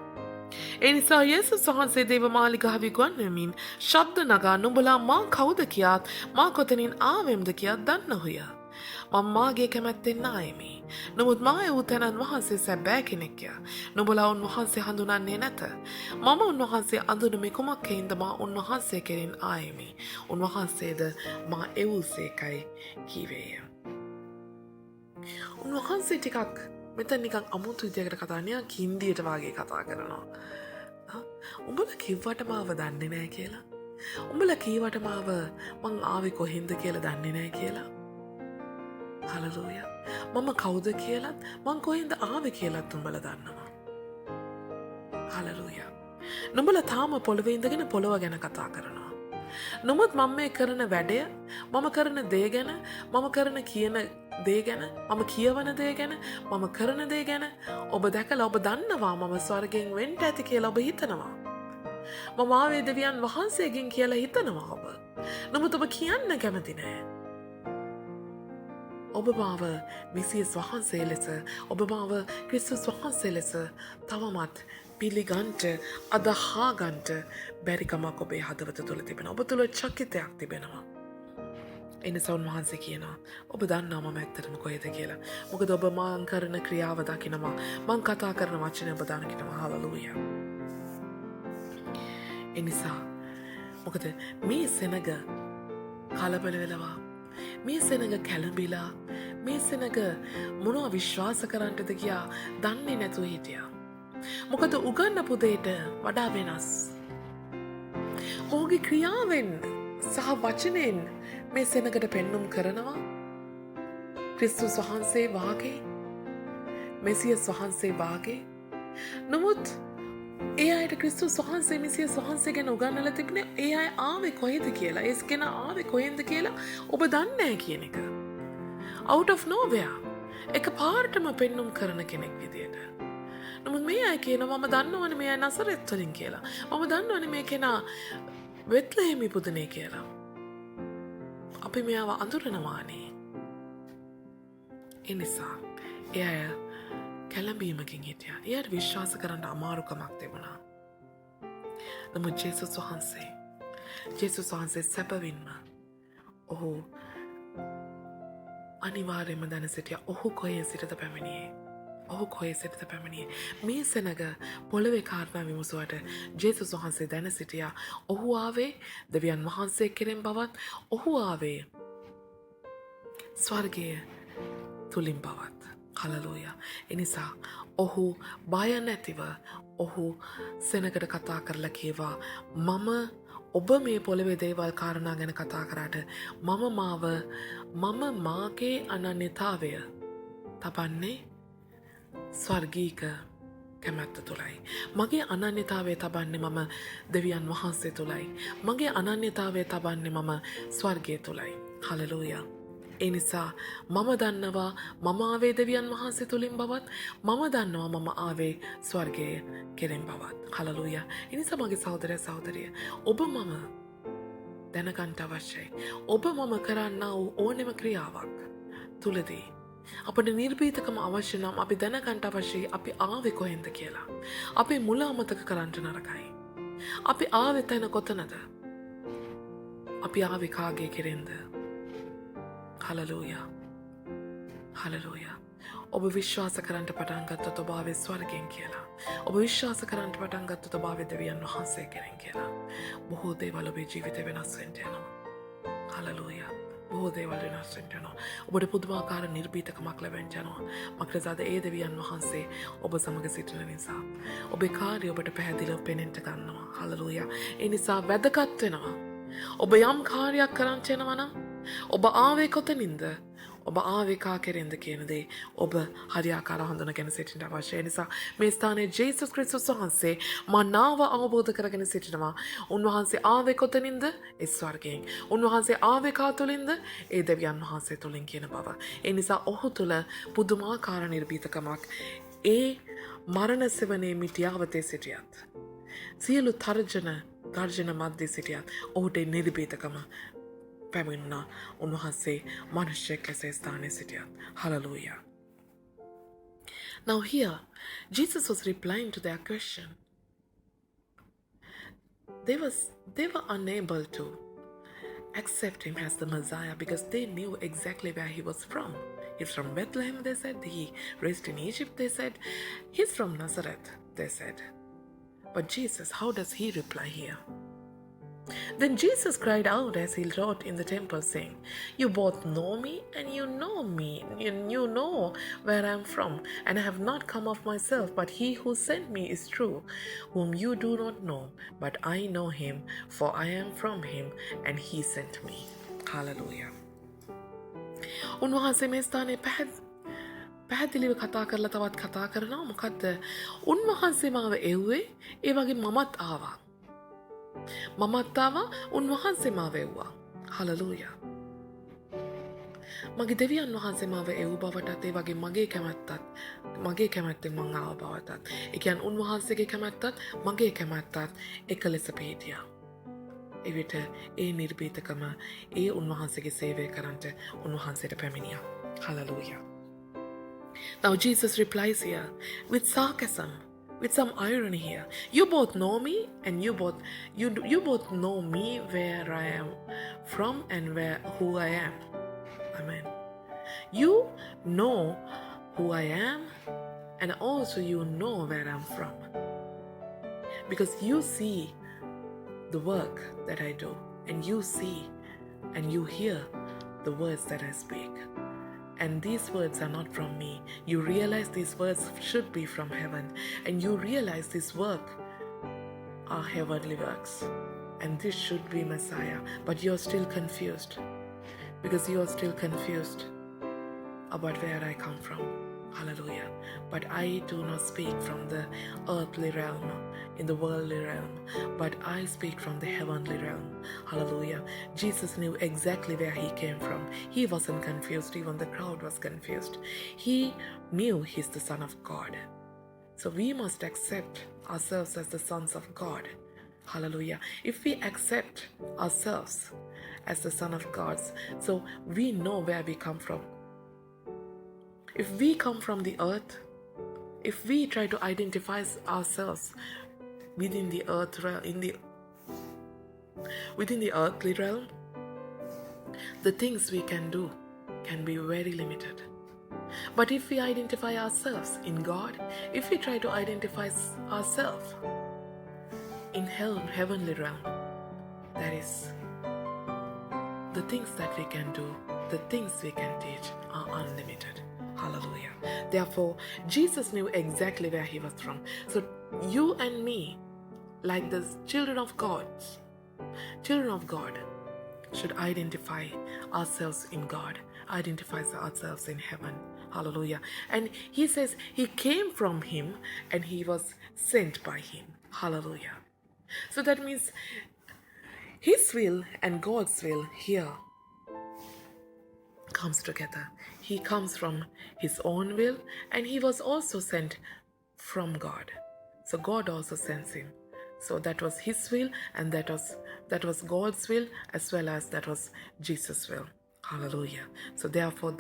Speaker 1: ඒ නිසා යේසුස් වහන්සේ දේව මාලිගාවේ ගොන්වෙමින් ශබ්ද නගා නුඹලා මා කවුද කියාත් මා කොතනින් ආවෙම්ද කියාත් දන්නහුය. මම මාගේ කැමැත්තෙන් ආයෙමි. නමුත් මා වූ තැනන් වහන්සේ සැබෑ කෙනෙක්ය. නුඹලා උන්වහන්සේ හඳුනන්නේ නැත. මම උන්වහන්සේ අඳුනුමේ කුමක් හේින්ද මා උන්වහන්සේ කෙරෙන් ආයෙමි. උන්වහන්සේද මා එවූසේකයි කීවේය. උන්වහන්සේ ටිකක් මෙතන නිකන් අමුතු විදියකට කතා නිකන් හින්දියට වාගේ කතා කරනවා. උඹලා කිව්වට මාව දන්නේ නැහැ කියලා. උඹලා කීවට මාව මං ආවේ කොහෙන්ද කියලා දන්නේ නැහැ කියලා. හලලූයා. මම කවුද කියලාත් මං කොහෙන්ද ආවේ කියලාත් උඹලා දන්නවා. හලලූයා. නුඹලා තාම පොළවේ ඉඳගෙන පොළව ගැන කතා කරනවා. නමුත් මම මේ කරන වැඩය, මම කරන දේ ගැන, මම කරන කියන දේ ගැන, මම කියවන දේ ගැන, මම කරන දේ ගැන ඔබ දැකලා ඔබ දන්නවා මම ස්වර්ගයෙන් වෙන්න ඇති කියලා ඔබ හිතනවා. මම ආවේ දෙවියන් වහන්සේගෙන් කියලා හිතනවා ඔබ. නමුත් ඔබ කියන්න කැමති නෑ. ඔබ මාව මෙසියස් වහන්සේ ලෙස, ඔබ මාව ක්‍රිස්තුස් වහන්සේ ලෙස තවමත් පිළිගන්ට, අදහාගන්ට බැරිකමක් ඔබේ හදවත තුළ තිබෙනවා. ඔබ තුළ චකිතයක් තිබෙනවා. එනිසා උන්වහන්සේ කියනවා ඔබ දන්නවා මම ඇත්තටම කොහෙද කියලා. මොකද ඔබ මං කරන ක්‍රියාව දකිනවා. මං කතා කරන වචන ඔබ දකිනවා. හලෙලූයා. එනිසා මොකද මේ සෙනග කලබල වෙලවා. මේ සෙනග කැළඹිලා මේ සෙනග මොනවා විශ්වාස කරන්නටද කියා දන්නේ නැතුව හිටියා. මොකද උගන්නපු දෙයට වඩා වෙනස්. ඔහුගේ ක්‍රියාවෙන් සහ වචනයෙන් මේ සෙනගට පෙන්නුම් කරනවා ක්‍රිස්තුස් වහන්සේ වාගේ මෙසියස් වහන්සේ වාගේ. නමුත් ඒ අයට ක්‍රිස්තුස් වහන්සේ මෙසියස් වහන්සේ ගැන උගන්වලා තිබුණේ ඒ අය ආවේ කොහෙද කියලා. ඒ කෙනා ආවේ කොහෙන්ද කියලා ඔබ දන්නේ නැහැ කියන එක. out of nowhere එක පාරටම පෙන්නුම් කරන කෙනෙක් විදියට. නමුත් මේ අය කියනවා මම දන්නවනේ මේ අය නසරෙත් වලින් කියලා. මම දන්නවනේ මේ කෙනා වෙත්ලහෙම ඉපදුනේ කියලා. අපි මෙයාව අඳුරනවානේ. ඒ නිසා ඒ අය කැළඹීමකින් හිටියා. එයාට විශ්වාස කරන්න අමාරුකමක් තිබුණා. නමුත් ජේසුස් වහන්සේ සැබවින්ම ඔහු අනිවාර්යයෙන්ම දැන සිටියා. ඔහු කොහේ සිටද පැමිණියේ. මේ සෙනග පොළවේ කාරණා විමසුවට ජේසුස් වහන්සේ දැන සිටියා. ඔහු ආවේ දෙවියන් වහන්සේ කෙරෙන් බවත් ඔහු ආවේ ස්වර්ගය තුලින් බවත්. හලලූයා. එනිසා ඔහු බය නැතිව ඔහු සෙනගට කතා කරලා කීවා මම ඔබ මේ පොළවේ දේවල් කාරණා ගැන කතා කරාට මම මාගේ අනන්‍යතාවය තබන්නේ ස්වර්ගීක කැමැත්ත තුළයි. මගේ අනන්‍යතාවය තබන්නේ මම දෙවියන් වහන්සේ තුළයි. මගේ අනන්‍යතාවය තබන්නේ මම ස්වර්ගය තුළයි. හලලූයා. ඒ නිසා මම දන්නවා මම ආවේ දෙවියන් වහන්සේ තුළින් බවත් මම දන්නවා මම ආවේ ස්වර්ගයේ කෙරෙන් බවත්. හලලූයා. ඒ නිසා මගේ සහෝදරයා සහෝදරිය ඔබ මම දැනගන්න අවශ්‍යයි. ඔබ මම කරන්නා වූ ඕනෙම ක්‍රියාවක් තුලදී අපට නිර්භීතකම අවශ්‍ය නම් අපි දැනගන්න අවශ්‍යයි අපි ආවේ කොහෙන්ද කියලා. අපේ මුල අමතක කරන්න නරකයි. අපි ආවේ තැන කොතනද? අපි ආවේ කාගේ කෙරෙන්ද? හලලූයා. ඔබ විශ්වාස කරන්න පටන් ගත්තොත් ඔබ ආවේ ස්වර්ගයෙන් කියලා. ඔබ විශ්වාස කරන්න පටන් ගත්තොත් ඔබ ආවේ දෙවියන් වහන්සේ කෙරෙන් කියලා. බොහෝ දේවල් ඔබේ ජීවිතේ වෙනස් වෙන්න යනවා. හලලූයා. බොහෝ දේවල් වෙනස් වෙන්න යනවා. ඔබට පුදුමාකාර නිර්භීතකමක් ලැබෙන්න යනවා. මොකද ඒ දෙවියන් වහන්සේ ඔබ සමග සිටින නිසා. ඔබේ කාර්යය ඔබට පැහැදිලිව පේනෙන්න ගන්නවා. හලලූයා. ඒ නිසා වැදගත් වෙනවා. ඔබ යම් කාර්යයක් කරන්න යනවා නම් ඔබ ආවේ කොතනින්ද? ඔබ ආවේ කා කෙරෙන්ද කියන දේ ඔබ හරියාකාරව හඳුනගෙන සිටින්න අවශ්‍යයි. නිසා මේ ස්ථානයේ ජේසුස් ක්‍රිස්තුස් වහන්සේ මනාව අවබෝධ කරගෙන සිටිනවා. උන්වහන්සේ ආවේ කොතනින්ද? ඒ ස්වර්ගයෙන්. උන්වහන්සේ ආවේ කා තුලින්ද? ඒ දෙවියන් වහන්සේ තුලින් කියන බව. ඒ නිසා ඔහු තුල පුදුමාකාර නිර්භීතකමක් ඒ මරණ සෙවණේ මිටියාවතේ සිටියත් සියලු තර්ජන මැද්දේ සිටියත් ඔහුට නිර්භීතකම පැමිණුණා. උන්වහන්සේ මනුෂ්‍යෙක් ලෙස ස්ථානයේ සිටියත්. Hallelujah. Now here, Jesus was replying to their question. They were unable to accept him as the Messiah because they knew exactly where he was from. He's from Bethlehem, they said. He raised in Egypt, they said. He's from Nazareth, they said. But Jesus, how does he reply here? Then Jesus cried out as he wrote in the temple, saying, "You both know me and you know me, and you know where I am from, and I have not come of myself, but he who sent me is true, whom you do not know, but I know him, for I am from him, and he sent me." Hallelujah. උන්වහන්සේ මේ ස්ථානයේ පැහැදිලිව කතා කරලා තවත් කතා කරනවා. මොකද්ද? උන්වහන්සේ මාව එව්වේ, ඒ වගේ මමත් ආවා. උන්වහන්සේ මාව එව්වා. හලලූයා. මගේ දෙවියන් වහන්සේ මාව එව් බවටත් ඒ වගේ මගේ කැමැත්තෙන් මං ආව බවටත් ඒ කියන්නේ උන්වහන්සේගේ කැමැත්තත් මගේ කැමැත්තත් එක ලෙස පිහිටියා. එවිට ඒ නිර්භීතකම ඒ උන්වහන්සේගේ සේවය කරන්නට උන්වහන්සේට පැමිණියා. Hallelujah. Now Jesus replies here with sarcasm with some irony here. You both know me, and you both know me, where I am from and who I am. Amen. You know who I am, and also you know where I'm from, because you see the work that I do, and you see and you hear the words that I speak. And these words are not from me. You realize these words should be from heaven, and you realize this work are heavenly works, and this should be Messiah. But you're still confused, because you're still confused about where I come from. Hallelujah. But I do not speak from the earthly realm, in the worldly realm, but I speak from the heavenly realm. Hallelujah. Jesus knew exactly where he came from. He wasn't confused. Even the crowd was confused. He knew he's the Son of God. So we must accept ourselves as the sons of God. Hallelujah. If we accept ourselves as the Son of God, so we know where we come from. If we come from the earth, if we try to identify ourselves within the earth realm, within the earthly realm, the things we can do can be very limited. But if we identify ourselves in God, if we try to identify ourselves in heavenly realm, that is, the things that we can do, the things we can teach are unlimited. Hallelujah. Therefore, Jesus knew exactly where he was from. So you and me, like the children of God, should identify ourselves in God, identify ourselves in heaven. Hallelujah. And he says he came from him and he was sent by him. Hallelujah. So that means his will and God's will here comes together. He comes from his own will, and he was also sent from God. So God also sends him. So that was his will, and that was God's will, as well as that was Jesus' will. Hallelujah. So therefore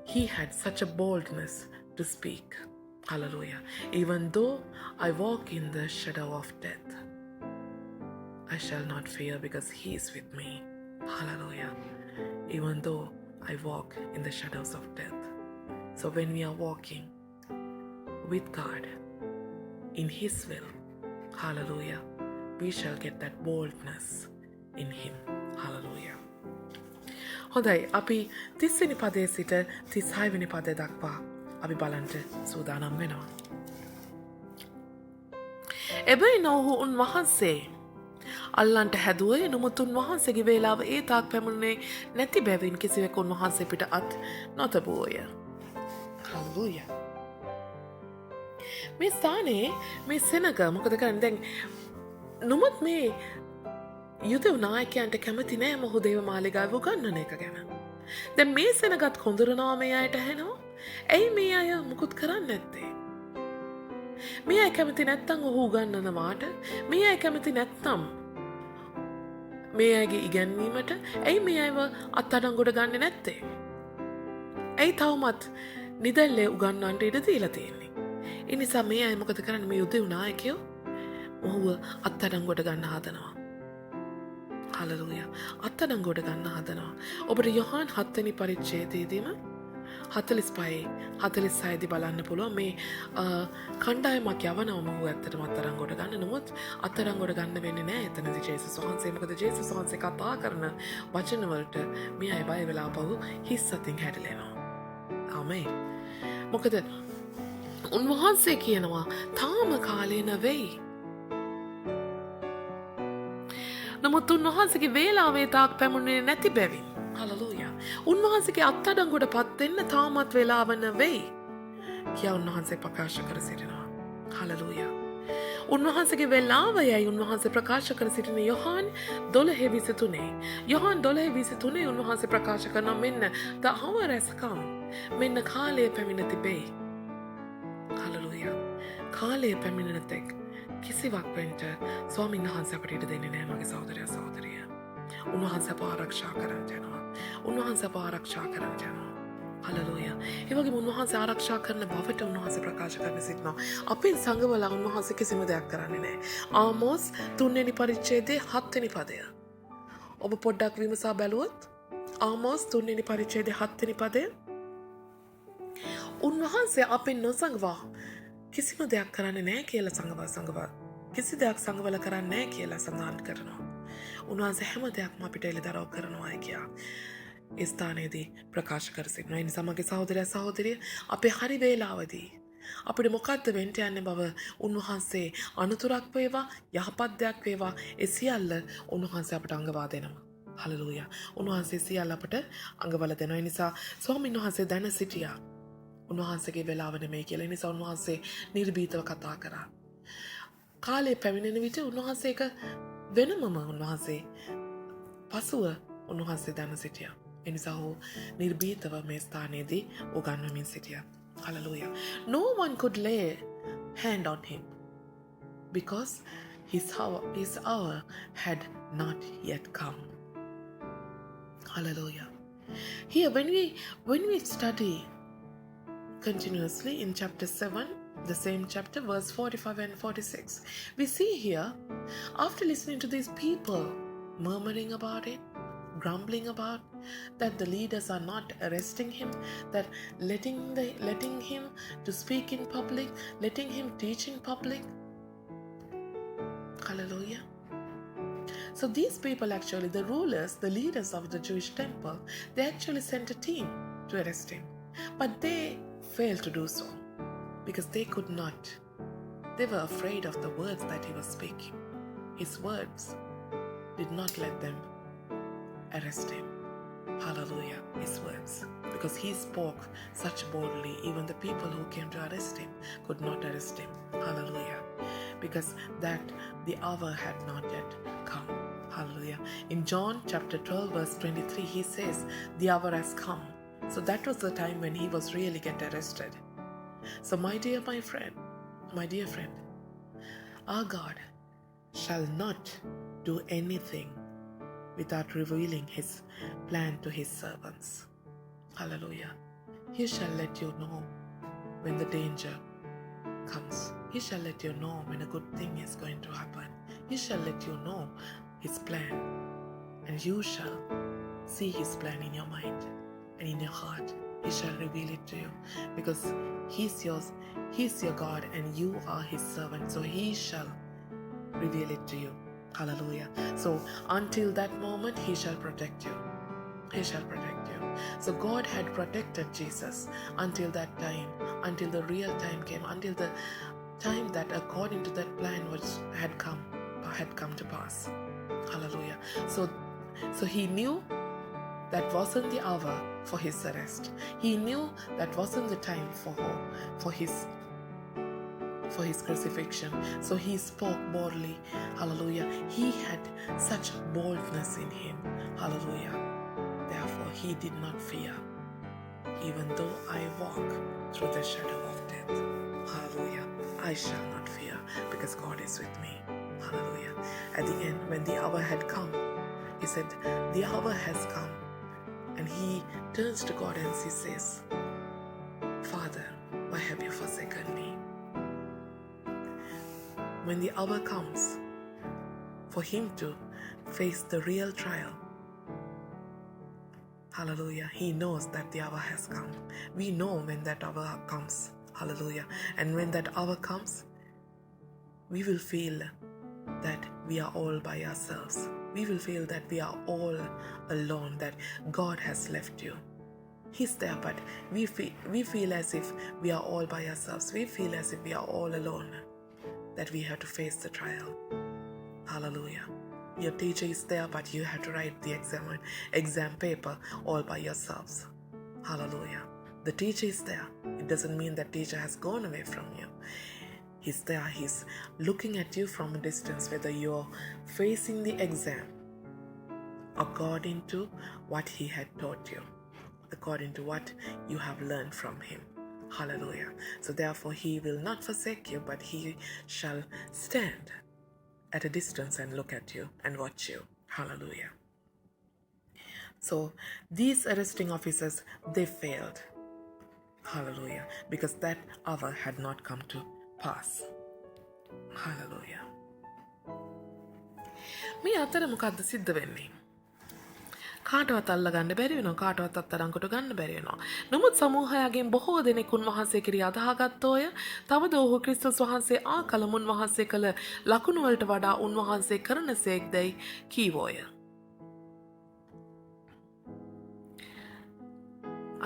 Speaker 1: he had such a boldness to speak. Hallelujah. Even though I walk in the shadow of death, I shall not fear, because he is with me. Hallelujah. Even though I walk in the shadows of death. So when we are walking with God in his will, hallelujah, we shall get that boldness in him. Hallelujah. හොඳයි, අපි 30 වෙනි පදයේ සිට 36 වෙනි පදය දක්වා අපි බලන්න සූදානම් වෙනවා. එබැවින් ඔහු උන්වහන්සේ අල්ලන්ට හැදුවේ, නමුත් උන්වහන්සේගේ වේලාව ඒ තාක් පැමුණේ නැති බැවින් කිසිවෙක් උන්වහන්සේ පිට අත් නොතබුවෝය. හල්ලුයා. මේ ස්ථානයේ මේ සෙනග මොකද කරන්නේ? දැන් නමුත් මේ යුදෙව් නායකයන්ට කැමති නෑ මොහු දේව මාලිගාව උගන්වන එක ගැන. දැන් මේ සෙනගත් කොඳුරනවා මේ අයට ඇහෙනවා. ඇයි මේ අය මුකුත් කරන්නේ නැත්තේ? මේ අය කැමති නැත්තම් ඔහු උගන්වනවාට, මේ අය කැමති නැත්තම් මේ අයගේ ඉගැන්වීමට ඇයි මේ අයව අත්අඩංගුවට ගන්නෙ නැත්තේ? ඇයි තවමත් නිදැල්ලේ උගන්වන්නට ඉඩ දීලා තියෙන්නේ? ඒ නිසා මේ අය මොකද කරන්නේ? මේ යුදෙව් නායකයෝ ඔහුව අත්අඩංගුවට ගන්න හදනවා. හලලුයා. අත්අඩංගුවට ගන්න හදනවා. ඔබට යොහාන් 7 වෙනි පරිච්ඡේදයේදීම 46 දී බලන්න පුළුවන් මේ කණ්ඩායමක් යවනවා මොහු ඇත්තටම අත්අඩංගුවට ගන්න. නමුත් අත්අඩංගුවට ගන්න වෙන්නේ නැහැ එතනදී ජේසුස් වහන්සේ. මොකද ජේසුස් වහන්සේ කතා කරන වචන වලට මේ අය බය වෙලා පහු හිස් අතින් හැදලෙනවා. ආමේන්. මොකද උන්වහන්සේ කියනවා තාම කාලේ නැවෙයි. නමුත් උන්වහන්සේගේ වේලාවේ තාක් පැමුණේ නැති බැවින්. හලලූයා. උන්වහන්සේගේ අත්අඩංගුවට පත් වෙන්න තාමත් වේලාව නැවෙයි. කියා උන්වහන්සේ ප්‍රකාශ කර සිටිනවා. හලලූයා. උන්වහන්සේගේ වේලාවයයි උන්වහන්සේ ප්‍රකාශ කර සිටින යොහාන් 12:23. යොහාන් 12:23 උන්වහන්සේ ප්‍රකාශ කරනවා මෙන්න the hour has come. මෙන්න කාලය පැමිණ තිබේ. හලලූයා. කාලය පැමිණෙන තෙක් කිසිවක් වෙන්න ස්වාමීන් වහන්සේ අපට ඉඩ දෙන්නේ නැහැ මගේ සහෝදරයා සහෝදරිය. උන්වහන්සේ අප ආරක්ෂා කරන්න යනවා. උන්වහන්සේ අප ආරක්ෂා කරන්න යනවා. හලලූය. ඒ වගේම උන්වහන්සේ ආරක්ෂා කරන බවට උන්වහන්සේ ප්‍රකාශ කරන සිටිනවා. අපේ සංඝවල උන්වහන්සේ කිසිම දෙයක් කරන්නේ නැහැ. ආමෝස් 3 වෙනි පරිච්ඡේදයේ 7 වෙනි පදය. ඔබ පොඩ්ඩක් විමසා බැලුවොත් ආමෝස් 3 වෙනි පරිච්ඡේදයේ 7 වෙනි පදය උන්වහන්සේ අපෙන් නොසඟවා කිසිම දෙයක් කරන්නේ නැහැ කියලා සංඝව කිසි දෙයක් සංඝවල කරන්නේ නැහැ කියලා සඳහන් කරනවා. උන්වහන්සේ හැම දෙයක්ම අපිට එළිදරව් කරනවා කියා ඒ ස්ථානයේදී ප්‍රකාශ කර සිටිනවා. ඒ නිසා මගේ සහෝදරයා සහෝදරිය අපේ හරි වේලාවදී අපිට මොකද්ද වෙන්න යන්නේ බව උන්වහන්සේ අනුතරක් වේවා යහපත් දෙයක් වේවා ඒ සියල්ල උන්වහන්සේ අපට අඟවා දෙනවා. හලලූයා. උන්වහන්සේ සියල්ල අපට අඟවලා දෙනවා. ඒ නිසා ස්වාමීන් වහන්සේ දැන සිටියා. උන්වහන්සේගේ වෙලාව නෙමෙයි කියලා. ඒ නිසා උන්වහන්සේ නිර්භීතව කතා කරා. කාලේ පැමිණෙන විට උන්වහන්සේ එක වෙනමම උන්වහන්සේ පසුව උන්වහන්සේ දැන සිටියා. ඒ නිසා ඔහු නිර්භීතව මේ ස්ථානයේදී උගන්වමින් සිටියා. Hallelujah. No one could lay hand on him because his hour had not yet come. Hallelujah. Here when we study continuously in chapter 7, the same chapter, verse 45 and 46, we see here, after listening to these people murmuring about it, grumbling about that the leaders are not arresting him, that letting him to speak in public, letting him teach in public. Hallelujah. So these people actually, the rulers, the leaders of the Jewish temple, they actually sent a team to arrest him. But they failed to do so because they could not. They were afraid of the words that he was speaking. His words did not let them arrest him. Hallelujah, his words. Because he spoke such boldly, even the people who came to arrest him could not arrest him. Hallelujah. Because that the hour had not yet come. Hallelujah. In John chapter 12 verse 23 he says, the hour has come. So that was the time when he was really get arrested. So my dear friend, our God shall not do anything without revealing his plan to his servants. Hallelujah. He shall let you know when the danger comes. He shall let you know when a good thing is going to happen. He shall let you know his plan. And you shall see his plan in your mind and in your heart. He shall reveal it to you because he's your God and you are his servant. So he shall reveal it to you. Hallelujah. So until that moment, he shall protect you. He shall protect you. So God had protected Jesus until that time, until the real time came, until the time that according to that plan had come to pass. Hallelujah. So he knew that wasn't the hour for his arrest. He knew that wasn't the time for his crucifixion. So he spoke boldly. Hallelujah. He had such boldness in him. Hallelujah. Therefore he did not fear. Even though I walk through the shadow of death. Hallelujah. I shall not fear because God is with me. Hallelujah. At the end, when the hour had come, he said, the hour has come. And he turns to God and he says, Father, why have you forsaken me? When the hour comes for him to face the real trial, hallelujah, he knows that the hour has come. We know when that hour comes. Hallelujah. And when that hour comes, we will feel that we are all by ourselves. We will feel that we are all alone, that God has left you. He's there, but we feel as if we are all by ourselves. We feel as if we are all alone, that we have to face the trial. Hallelujah. Your teacher is there, but you have to write the exam paper all by yourselves. Hallelujah. The teacher is there. It doesn't mean that teacher has gone away from you. He's there. He's looking at you from a distance, whether you're facing the exam according to what he had taught you, according to what you have learned from him. Hallelujah. So therefore he will not forsake you, but he shall stand at a distance and look at you and watch you. Hallelujah. So these arresting officers, they failed. Hallelujah. Because that hour had not come to pass. Hallelujah. මේ අතර මොකක්ද සිද්ධ වෙන්නේ? කාටවත් අල්ලගන්න බැරි වෙනවා, කාටවත් අත්අඩංගුවට ගන්න බැරි වෙනවා. නමුත් සමූහයගෙන් බොහෝ දෙනෙක් උන්වහන්සේ කිරී අදහාගත්තෝය. තවද ඔහු ක්‍රිස්තුස් වහන්සේ ආ කල උන්වහන්සේ කළ ලකුණු වලට වඩා උන්වහන්සේ කරනසේක්දයි කීවෝය.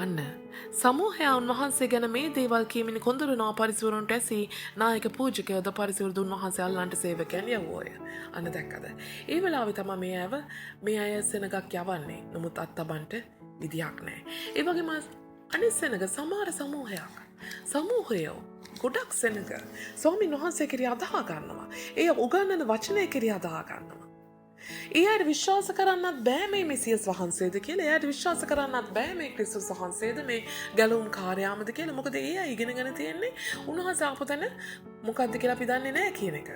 Speaker 1: අන්න සමූහයා උන්වහන්සේ ගැන මේ දේවල් කියමින් කොඳුරනවා පරිසවරුන්ට ඇසී නායක පූජකයෝද පරිසවරු උන්වහන්සේ අල්ලන්ට සේවකයන් යවුවෝය. අන්න දැක්කද? ඒ වෙලාවේ තමයි මේ අය සෙනගක් යවන්නේ. නමුත් අත්තබන්ට විදියක් නැහැ. ඒ වගේම අනිත් සෙනග සමහර සමූහයෝ ගොඩක් සෙනග ස්වාමීන් වහන්සේ කිරී අදහා ගන්නවා. ඒ උගන්වන වචනය කිරී අදහා ගන්නවා. එයාට විශ්වාස කරන්නත් බෑ මේ මෙසියස් වහන්සේද කියලා. එයාට විශ්වාස කරන්නත් බෑ මේ ක්‍රිස්තුස් වහන්සේද මේ ගැලවුම් කාර්යාමද කියලා. මොකද ඒ අය ඉගෙනගෙන තියෙන්නේ උන්වහන්සේ ආපු තැන මොකද්ද කියලා අපි දන්නේ නැහැ කියන එක.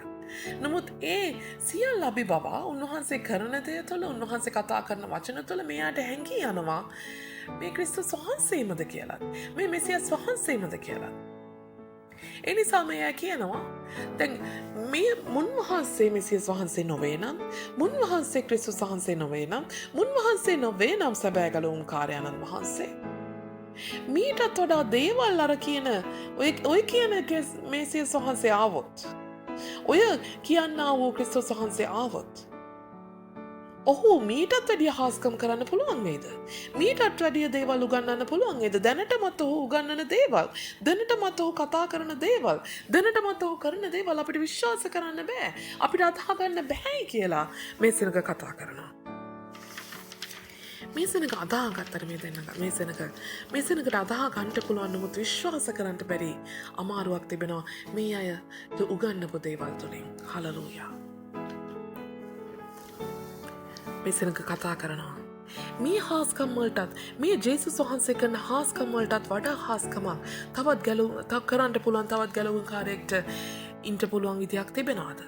Speaker 1: නමුත් ඒ සියල්ල අභිබවා උන්වහන්සේ කරන දේ තුළ, උන්වහන්සේ කතා කරන වචන තුළ මෙයාට හැංගී යනවා මේ ක්‍රිස්තුස් වහන්සේමද කියලා, මේ මෙසියස් වහන්සේමද කියලා. එනිසා මෙයා කියනවා දැන් මේ මුන්වහන්සේ මෙසියස් වහන්සේ නොවේ නම්, මුන්වහන්සේ ක්‍රිස්තුස් වහන්සේ නොවේ නම්, මුන්වහන්සේ නොවේ නම් සැබෑ ගැලවුම් කාර්යාණන් වහන්සේ. මීටත් වඩා දේවල් අර කියන ඔය කියන මෙසියස් වහන්සේ ආවොත්, ඔය කියන්නා වූ ක්‍රිස්තුස් වහන්සේ ආවොත්, ඔහු මීටත් වැඩිය හාස්කම් කරන්න පුළුවන් වේද? මීටත් වැඩිය දේවල් උගන්වන්න පුළුවන් වේද? දැනටමත් ඔහු උගන්වන දේවල්, දැනටමත් ඔහු කතා කරන දේවල්, දැනටමත් ඔහු කරන දේවල් අපිට විශ්වාස කරන්න බෑ, අපිට අදහා ගන්න බෑයි කියලා මේ සෙනග කතා කරනවා. මේ සෙනග අදාහගත්තට මේ සෙනගට අදහා ගන්නට පුළුවන්, නමුත් විශ්වාස කරන්න බැරි අමාරුවක් තිබෙනවා මේ අය උගන්වපු දේවල් තුලින්. හලලූයා. මේ සෙනග කතා කරනවා මේ හාස්කම් වලටත්, මේ ජේසුස් වහන්සේ කරන හාස්කම් වලටත් වඩා හාස්කමක් තවත් කරන්න පුළුවන්, තවත් ගැලවුම් කාර්යයකට ඉන්න පුළුවන් විදියක් තිබෙනවද?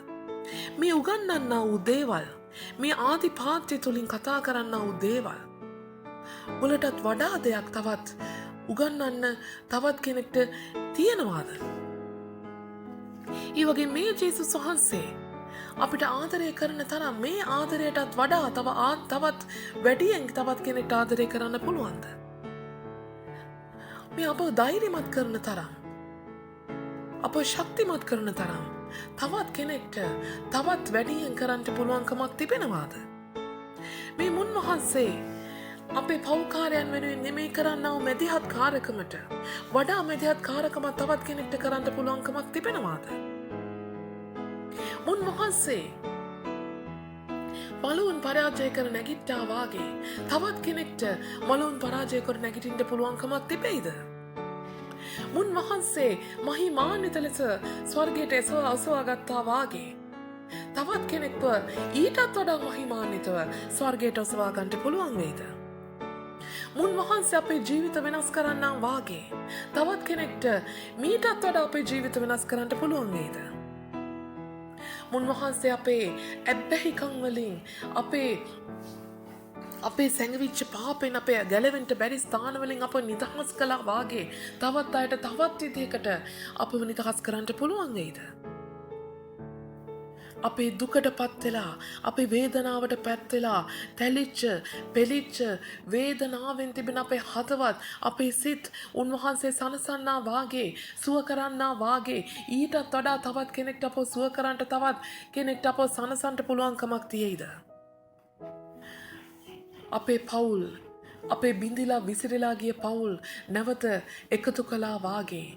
Speaker 1: මේ උගන්වන්නා වූ දේවල්, මේ ආදිපාත්‍ය තුලින් කතා කරන්නා වූ දේවල් වලටත් වඩා දෙයක් තවත් උගන්වන්න තවත් කෙනෙක්ට තියෙනවාද? ඒ වගේ මේ ජේසුස් වහන්සේ අපිට ආදරය කරන තරම් මේ ආදරයටත් වඩා තවත් වැඩියෙන් තවත් කෙනෙක්ට ආදරය කරන්න පුළුවන්ද? මේ අප ධෛර්යමත් කරන තරම්, අප ශක්තිමත් කරන තරම් තවත් කෙනෙක්ට තවත් වැඩියෙන් කරන්න පුළුවන්කමක් තිබෙනවාද? මේ මුන්වහන්සේ අපේ පෞකාරයන් වෙනුවෙන් නෙමෙයි කරන්නා වූ මැදිහත් කාරකමට වඩා මැදිහත් කාරකමක් තවත් කෙනෙක්ට කරන්න පුළුවන්කමක් තිබෙනවාද? උන්වහන්සේ මලුන් පරාජය කර නැගිට්ටා වාගේ තවත් කෙනෙක්ට මලුන් පරාජය කර නැගිටින්න පුළුවන්කමක් තිබෙයිද? උන්වහන්සේ මහිමාන්විත ලෙස ස්වර්ගයට ඔසවා ගත්තා වාගේ තවත් කෙනෙක්ව ඊටත් වඩා මහිමාන්විතව ස්වර්ගයට ඔසවා ගන්නට පුළුවන් වේද? උන්වහන්සේ අපේ ජීවිත වෙනස් කරන්නා වාගේ තවත් කෙනෙක්ට මීටත් වඩා අපේ ජීවිත වෙනස් කරන්න පුළුවන් වේද? උන්වහන්සේ අපේ ඇබ්බැහිකම් වලින්, අපේ සැඟවිච්ච පාපෙන් අපේ ගැලවෙන්න බැරි ස්ථානවලින් අප නිදහස් කළා වාගේ තවත් අයට තවත් විදිහකට අපව නිදහස් කරන්න පුළුවන් වේද? අපේ දුකට පත් වෙලා, අපේ වේදනාවට පත් වෙලා තැලිච්ච, පෙලිච්ච වේදනාවෙන් තිබෙන අපේ හදවත්, අපේ සිත් උන්වහන්සේ සනසන්නා වාගේ, සුව කරන්නා වාගේ ඊටත් වඩා තවත් කෙනෙක්ට අපව සුව කරන්නට, තවත් කෙනෙක්ට අපව සනසන්න පුළුවන්කමක් තියෙයිද? අපේ පවුල්, අපේ බිඳිලා විසිරලා ගිය පවුල් නැවත එකතු කළා වාගේ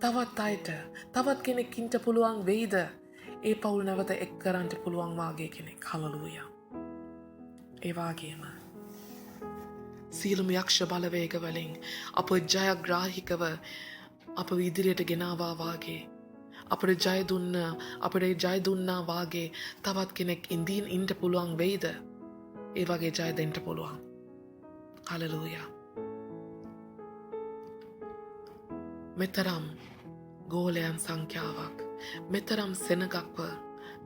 Speaker 1: තවත් අයට තවත් කෙනෙක් ඉන්න පුළුවන් වෙයිද? ඒ පවුල් නැවත එක් කරන්න පුළුවන් වාගේ කෙනෙක්. හලලූයා. ඒ වාගේම සියලුම යක්ෂ බලවේග වලින් අප ජයග්‍රාහිකව අප ඉදිරියට ගෙනාවා වාගේ, අපට ජය දුන්නා වාගේ තවත් කෙනෙක් ඉන්න පුළුවන් වෙයිද? ඒ වගේ ජය දෙන්න පුළුවන්. හලලූයා. මෙතරම් ගෝලයන් සංඛ්‍යාවක්, මෙතරම් සෙනගක්ව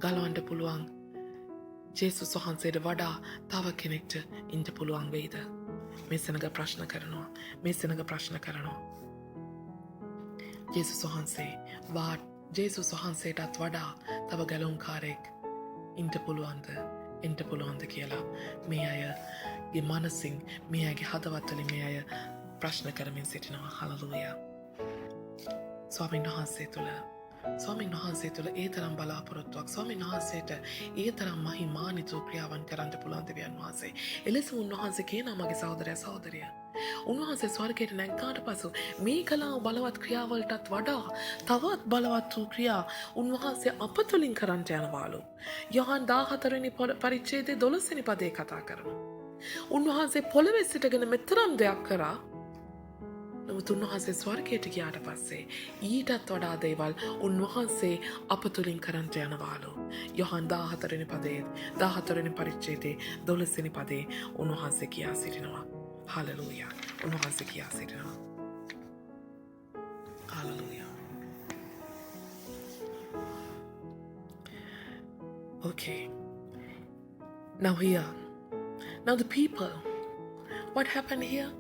Speaker 1: ගලවන්න පුළුවන් ජේසුස් වහන්සේට වඩා තව කෙනෙක්ට ඉන්ට පුළුවන් වෙයිද? මේ සෙනග ප්‍රශ්න කරනවා. මේ සෙනග ප්‍රශ්න කරනවා. ජේසුස් වහන්සේටත් වඩා තව ගැලුම්කාරයෙක් ඉන්ට පුළුවන්ද කියලා මේ අයගේ මනසින් මේ අයගේ හදවත්වලින් මේ අය ප්‍රශ්න කරමින් සිටිනවා. හලලූයා. ස්වාමීන් වහන්සේ තුළ ඒ තරම් බලාපොරොත්තුවක්, ස්වාමීන් වහන්සේට ඒ තරම් මහිමානිතු ක්‍රියාවන් කරන්න පුළුවන් දෙවියන් වහන්සේ. එලෙසම උන්වහන්සේ කියනවා මගේ සහෝදරයා සහෝදරිය. උන්වහන්සේ ස්වර්ගයට නැග්ගාට පසු මේ කලාව බලවත් ක්‍රියාවලටත් වඩා තවත් බලවත් වූ ක්‍රියා උන්වහන්සේ අප තුළින් කරන්නට යනවාලු. යොහන් 14 වෙනි පරිච්ඡේදයේ 12 වෙනි පදේ කතා කරනවා. උන්වහන්සේ පොළවේ සිටගෙන මෙතරම් දෙයක් කරා. නමුත් උන්වහන්සේ ස්වර්ගයට ගියාට පස්සේ ඊටත් වඩා දේවල් උන්වහන්සේ අප තුළින් කරන්නට යනවාලු. යොහන් 14 වෙනි පදයේ 14 වෙනි පරිච්ඡේදයේ 12 වෙනි පදේ උන්වහන්සේ කියා සිටිනවා. Hallelujah. උන්වහන්සේ කියා සිටිනවා. Hallelujah. Okay. Now the people. What happened here?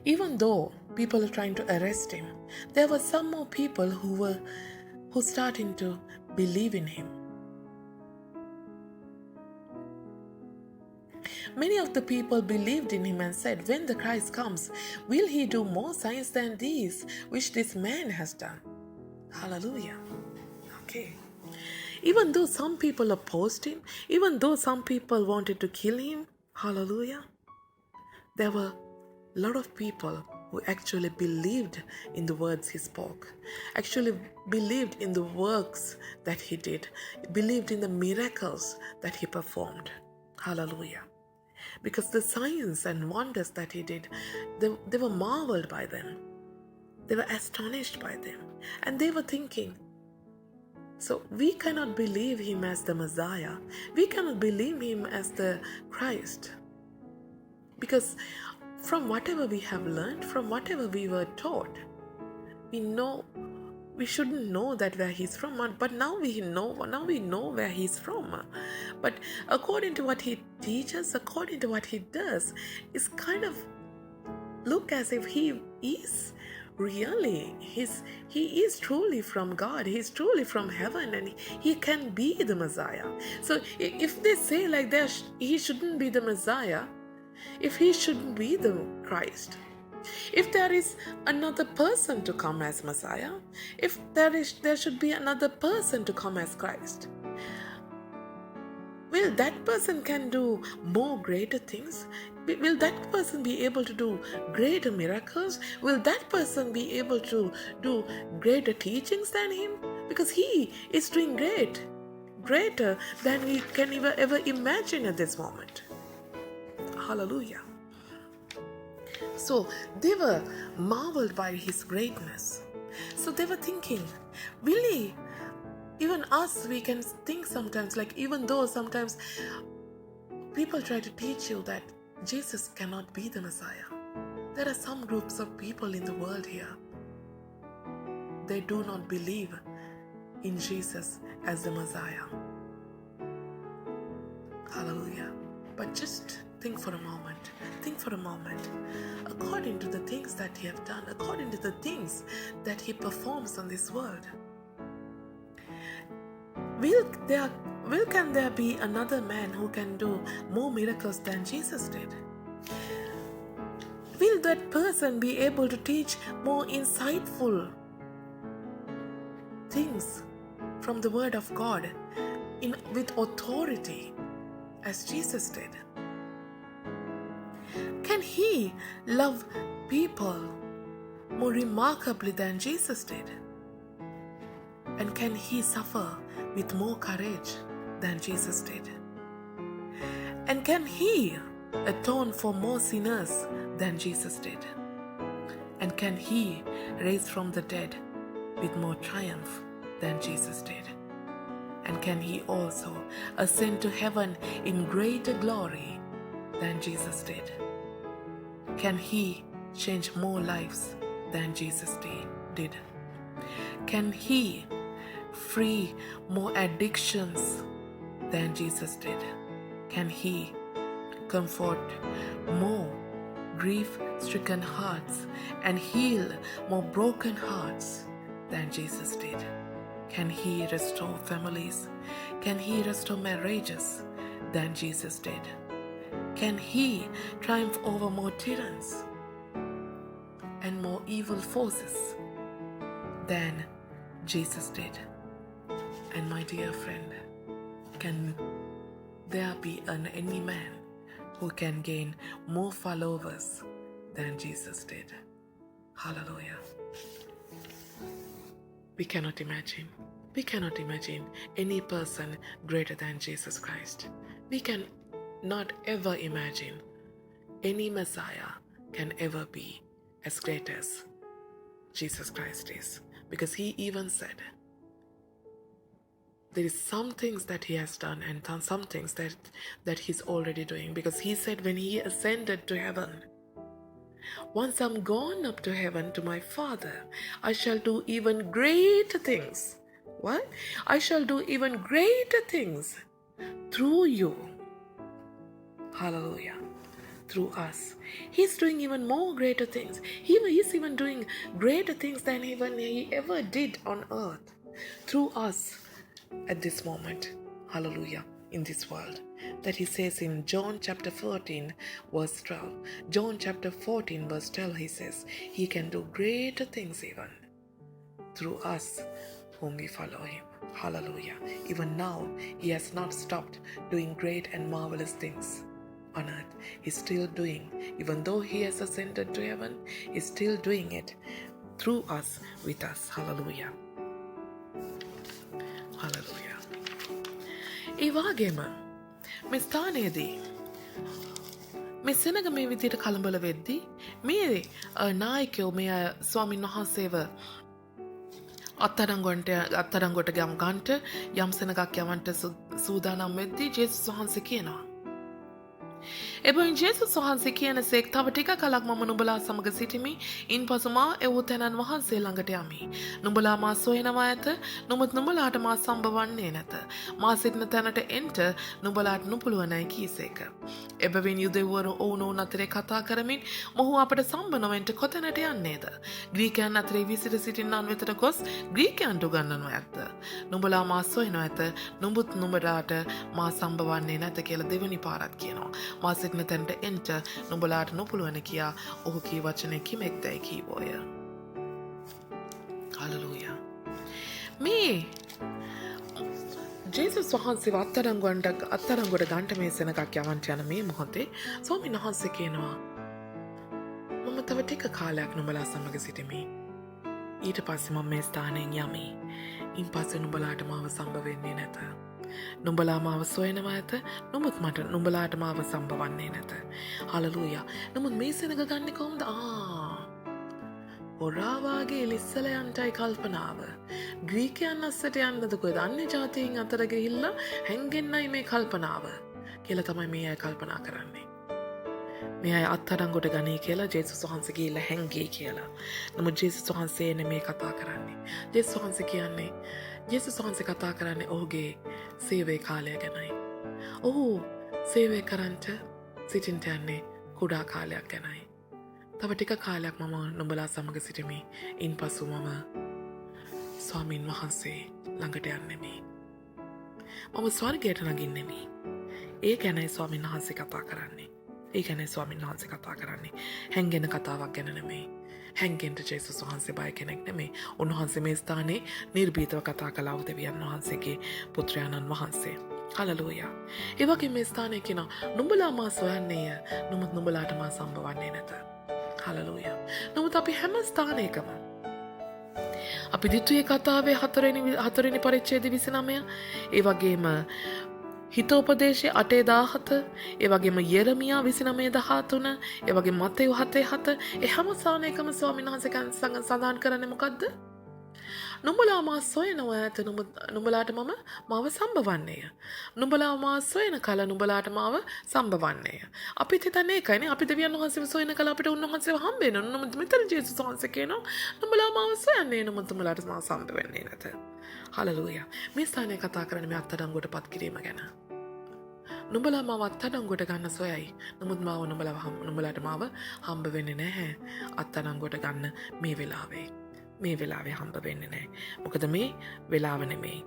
Speaker 1: Even though people are trying to arrest him, there were some more people who starting to believe in him. Many of the people believed in him and said, when the Christ comes, will he do more signs than these which this man has done? Hallelujah. Okay. Even though some people opposed him, even though some people wanted to kill him, hallelujah, there were a lot of people who actually believed in the words he spoke, actually believed in the works that he did, believed in the miracles that he performed. Hallelujah. Because the signs and wonders that he did, they were marveled by them. They were astonished by them. And they were thinking, so we cannot believe him as the Messiah. We cannot believe him as the Christ. Because from whatever we have learned, from whatever we were taught, we shouldn't know that where he's from, but now we know where he's from. But according to what he teaches, according to what he does, it's kind of look as if he is truly from God. He's truly from heaven, and he can be the Messiah. So if they say like that, he shouldn't be the Messiah, if he shouldn't be the Christ, if there is another person to come as Messiah, if there should be another person to come as Christ, will that person can do more greater things? Will that person be able to do greater miracles? Will that person be able to do greater teachings than him? Because he is doing greater than we can ever imagine at this moment. Hallelujah. So they were marveled by his greatness. So they were thinking, really, even us, we can think sometimes, like even though sometimes people try to teach you that Jesus cannot be the Messiah. There are some groups of people in the world here. They do not believe in Jesus as the Messiah. Hallelujah. But just think for a moment. According to the things that he have done, according to the things that he performs on this world, can there be another man who can do more miracles than Jesus did? Will that person be able to teach more insightful things from the Word of God with authority as Jesus did? Can he love people more remarkably than Jesus did? And can he suffer with more courage than Jesus did? And can he atone for more sinners than Jesus did? And can he raise from the dead with more triumph than Jesus did? And can he also ascend to heaven in greater glory than Jesus did? Can he change more lives than Jesus did? Can he free more addictions than Jesus did? can He comfort more grief-stricken hearts and heal more broken hearts than Jesus did? Can He restore families? Can He restore marriages than Jesus did? Can He triumph over more tyrants and more evil forces than Jesus did? And my dear friend, can there be any man who can gain more followers than Jesus did? Hallelujah. We cannot imagine. We cannot imagine any person greater than Jesus Christ. We can not ever imagine any Messiah can ever be as great as Jesus Christ is. Because He even said, there is some things that He has done and some things that He's already doing. Because He said when He ascended to heaven, once I'm gone up to heaven to my Father, I shall do even greater things. What? I shall do even greater things through you. Hallelujah. Through us. He's doing even more greater things. He's even doing greater things than even He ever did on earth. Through us at this moment. Hallelujah. In this world. That He says in John chapter 14 verse 12. John chapter 14 verse 12 He says, He can do greater things even through us whom we follow Him. Hallelujah. Even now He has not stopped doing great and marvelous things on earth. He's still doing, even though He has ascended to heaven, He's still doing it through us, with us. Hallelujah. Hallelujah. ඒ වගේම මේ ස්ථානයේදී මේ සෙනග මේ විදිහට කලබල වෙද්දී මේ නායකයෝ මේ ස්වාමීන් වහන්සේව අත්අඩංගුවට ගන්නට යම් සෙනගක් යවන්නට සූදානම් වෙද්දී ජේසුස් වහන්සේ කියනවා. එබැවින් ජේසුස් වහන්සේ කියනසේක් තව ටික කලක් මම නුඹලා සමග සිටිමි. ඉන්පසු මා එවූ තැනන් වහන්සේ ළඟට යමි. නුඹලා මා සොයනවා ඇත. නමුත් නුඹලාට මා සම්බවන්නේ නැත. මා සිටින තැනට එන්ට නුඹලාට නුපුළුවනයි කීසේක. එබැවින් යුදෙව්වරු ඔවුනොවුන් අතරේ කතා කරමින් මොහු අපට සම්බ නොවෙන්ට කොතැනට යන්නේද? ග්‍රීකයන් අතරේ විසිර සිටින්නන් වෙතට ගොස් ග්‍රීකයන්ට උගන්වනු ඇත. නුඹලා මා සොයනවා ඇත. නමුත් නුඹලාට මා සම්බවන්නේ නැත කියලා දෙවනි පාරක් කියනවා. මා සිටින තැනට එන්ට නුඹලාට නොපුළුවන කියා ඔහු කී වචනය කිමෙක්දැයි කීවෝය. හලලූයා. මේ ජේසුස් වහන්සේ අත්අඩංගුවට ගන්නට මේ සෙනගක් යවන්නට යන මේ මොහොතේ ස්වාමීන් වහන්සේ කියනවා මම තව ටික කාලයක් නුඹලා සමග සිටිමි. ඊට පස්සේ මම මේ ස්ථානයෙන් යමි. ඉන්පස්සේ නුඹලාට මාව සම්බ වෙන්නේ නැත. නුඹලා මාව සොයනවා ඇත. නමුත් මට නුඹලාට මාව සම්බවන්නේ නැත. හලලූයා. නමුත් මේ සෙනග ගන්නේ කොහොමද? හොරාවාගේ ලිස්සලයන්ටයි කල්පනාව. ග්‍රීකයන් අස්සට යන්නද කොහෙද? අන්‍ය ජාතීන් අතර ගිහිල්ලා හැංගෙන්නයි මේ කල්පනාව කියලා තමයි මේ අය කල්පනා කරන්නේ. මේ අය අත්අඩංගුවට ගනී කියලා ජේසුස් වහන්සේ ගිහිල්ලා හැංගී කියලා. නමුත් ජේසුස් වහන්සේ මේ කතා කරන්නේ. ජේසුස් වහන්සේ කතා කරන්නේ ඔහුගේ සේවය කාලය ගැනයි. ඔහු සේවය කරන්නට සිටින්ට යන්නේ කුඩා කාලයක් ගැනයි. තව ටික කාලයක් මම නුඹලා සමග සිටිමි. ඉන්පසු මම ස්වාමීන් වහන්සේ ළඟට යන්නෙමි. මම ස්වර්ගයට නගින්නෙමි. ඒ ගැනයි ස්වාමීන් වහන්සේ කතා කරන්නේ. ඒ ගැනයි ස්වාමීන් වහන්සේ කතා කරන්නේ. හැංගෙන කතාවක් ගැන නෙමෙයි. හැංගෙන්ට ජේසුස් වහන්සේ බය කෙනෙක් නෙමෙයි. උන්වහන්සේ මේ ස්ථානයේ නිර්භීතව කතා කළා වූ දෙවියන් වහන්සේගේ පුත්‍රයාණන් වහන්සේ. හලලූයා. ඒ වගේ මේ ස්ථානයේ කියනවා නුඹලා මා සොයන්නේය. නමුත් නුඹලාට මා සම්බවන්නේ නැත. හලලූයා. නමුත් අපි හැම ස්ථානයකම අපි දිට්ඨියේ කතාවේ 4 වෙනි පරිච්ඡේදය 29 ඒ වගේම හිතෝපදේශයේ 8:17 ඒ වගේම යෙරමියා 29:13 ඒ වගේම මත්තෙයු 7:7 ඒ හැම ස්ථානයකම ස්වාමීන් වහන්සේ සඳහන් කරන්නේ මොකද්ද? නුඹලා මා සොයනවා ඇත. නුඹලාට මම මාව සම්බවන්නේය. නුඹලා මා සොයන කල නුඹලාට මාව සම්බවන්නේය. අපිත් හිතන්නේ ඒකයිනේ. අපි දෙවියන් වහන්සේව සොයන කල අපිට උන්වහන්සේව හම්බ වෙනවා. නමුත් මෙතන ජේසුස් වහන්සේ කියනවා නුඹලා මාව සොයන්නේ නමුත් නුඹලාට මාව සම්බ වෙන්නේ නැත. හලලූයා. මේ ස්ථානයේ කතා කරන්නේ මේ අත්අඩංගුවට පත් කිරීම ගැන. නුඹලා මාව අත්අඩංගුවට ගන්න සොයයි. නමුත් මාව නුඹලාට මාව හම්බ වෙන්නේ නැහැ. අත්අඩංගුවට ගන්න මේ වෙලාවේ. මේ වෙලාවේ හම්බ වෙන්නේ නැහැ. මොකද මේ වෙලාව නෙමෙයි.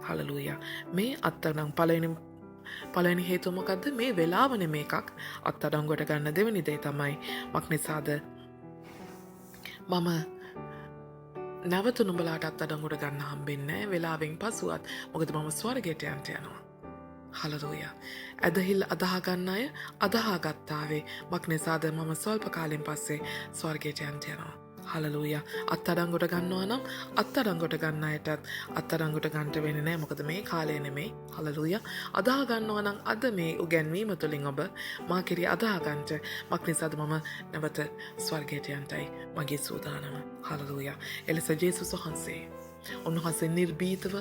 Speaker 1: හලලූයා. මේ අත්අඩංගු පළවෙනි හේතුව මොකද්ද? මේ වෙලාව නෙමේ එකක්. අත්අඩංගුවට ගන්න දෙවෙනි දේ තමයි මක් නිසාද මම නැවත නුඹලාට අත්අඩංගුවට ගන්න හම්බෙන්නේ වෙලාවෙන් පසුවත්. මොකද මම ස්වර්ගයට යනවා. හලලූයා. ඇදහිල්ල අදහාගන්න අය අදහාගත්තාවේ මක් නිසාද මම ස්වල්ප කාලෙන් පස්සේ ස්වර්ගයට යනවා. හලලූයා. අත්අඩංගුවට ගන්නවා නම් අත්අඩංගුවට ගන්න අයටත් අත්අඩංගුවට ගන්නට වෙන්නේ නැහැ. මොකද මේ කාලය නෙමෙයි. හලලූයා. අදහා ගන්නවා නම් අද මේ උගන්වීම තුළින් ඔබ මා කෙරෙහි අදහා ගන්නට මක් නිසාද මම නැවත ස්වර්ගයට යන්නයි මගේ සූදානම. හලලූයා. එලෙස ජේසුස් වහන්සේ උන්වහන්සේ නිර්භීතව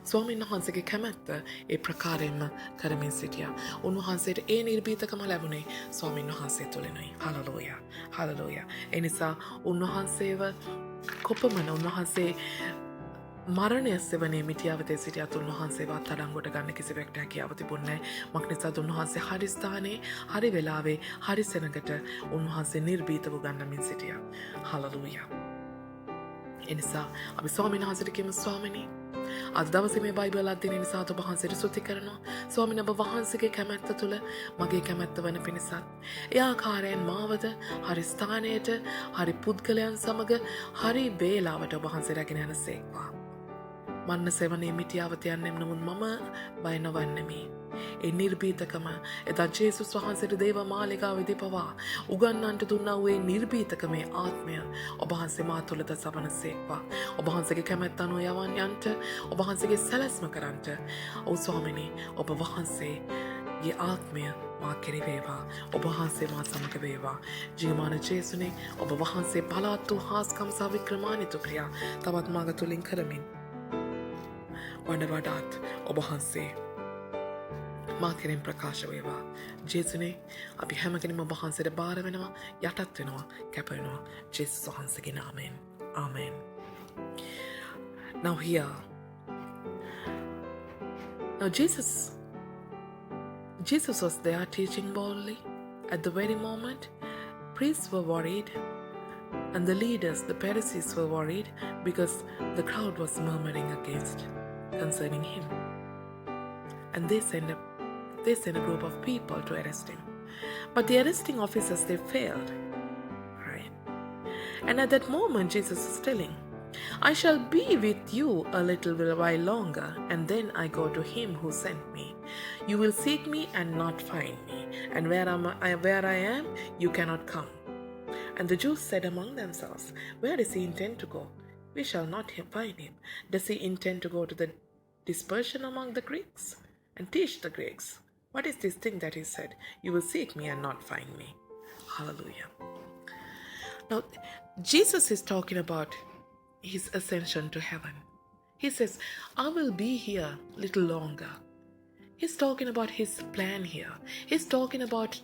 Speaker 1: ස්වාමීන් වහන්සේගේ කැමැත්ත ඒ ප්‍රකාරයෙන්ම කරමින් සිටියා. උන්වහන්සේට ඒ නිර්භීතකම ලැබුණේ ස්වාමීන් වහන්සේ තුළිනුයි. හලලූයා. හලලූයා. ඒ නිසා උන්වහන්සේව කොපමණ උන්වහන්සේ මරණය සෙවනේ මිටියාවතේ සිටියත් උන්වහන්සේව අත්අඩංගුවට ගන්න කිසිවෙක්ට හැකියාව තිබුණේ නැහැ. මක් නිසාද උන්වහන්සේ හරි ස්ථානයේ හරි වෙලාවේ හරි සෙනඟට උන්වහන්සේ නිර්භීතව ගන්නමින් සිටියා. හලලූයා. එනිසා අපි ස්වාමීන් වහන්සේට කියමු ස්වාමිනී අද දවසේ මේ බයිබල් අධ්‍යයනය නිසා ඔබ වහන්සේට ස්තුති කරනවා. ස්වාමීන් ඔබ වහන්සේගේ කැමැත්ත තුළ මගේ කැමැත්ත වන පිණිසත් ඒ ආකාරයෙන් මාවද හරි ස්ථානයට හරි පුද්ගලයන් සමග හරි වේලාවට ඔබ වහන්සේ රැගෙන යනසේක්වා. මන්න සෙවනේ මිටියාවත යන්නෙම් නමුත් මම බය නොවන්නෙමි. ඒ නිර්භීතකම එදා ජේසුස් වහන්සේට දේව මාලිගාවේදී පවා උගන්වන්නට දුන්නා වූ ඒ නිර්භීතකමේ ආත්මය ඔබ වහන්සේ මා තුළද සවනසේක්වා. ඔබ වහන්සේගේ කැමැත්ත අනුව යවන්නට ඔබ වහන්සේගේ සැලැස්ම කරන්නට ඔව් ස්වාමිනී ඔබ වහන්සේගේ ආත්මය මා කෙරෙහි වේවා. ඔබ වහන්සේ මා සමග වේවා. ජීවමාන ජේසුනේ ඔබ වහන්සේ පලාත් වූ හාස්කම් සහ වික්‍රමාන්විත ක්‍රියා තවත් මාග තුලින් කරමින් වඩාත් ඔබ වහන්සේ මා කෙරෙන් ප්‍රකාශ වේවා. ජේසුනේ අපි හැම කෙනෙක්ම ඔබ වහන්සේට බාර වෙනවා, යටත් වෙනවා, කැප වෙනවා. ජේසුස් වහන්සේගේ නාමයෙන්. ආමෙන්. Now here. Now Jesus was there teaching boldly. At the very moment, priests were worried and the leaders, the Pharisees, were worried because the crowd was murmuring against concerning him. And they sent a group of people to arrest him. But the arresting officers, they failed. Right? And at that moment, Jesus is telling, I shall be with you a little while longer, and then I go to him who sent me. You will seek me and not find me, and where I am, you cannot come. And the Jews said among themselves, where does he intend to go? We shall not find him. Does he intend to go to the dispersion among the Greeks and teach the Greeks? What is this thing that he said? You will seek me and not find me. Hallelujah. Now, Jesus is talking about his ascension to heaven. He says, I will be here a little longer. He's talking about his plan here. He's talking about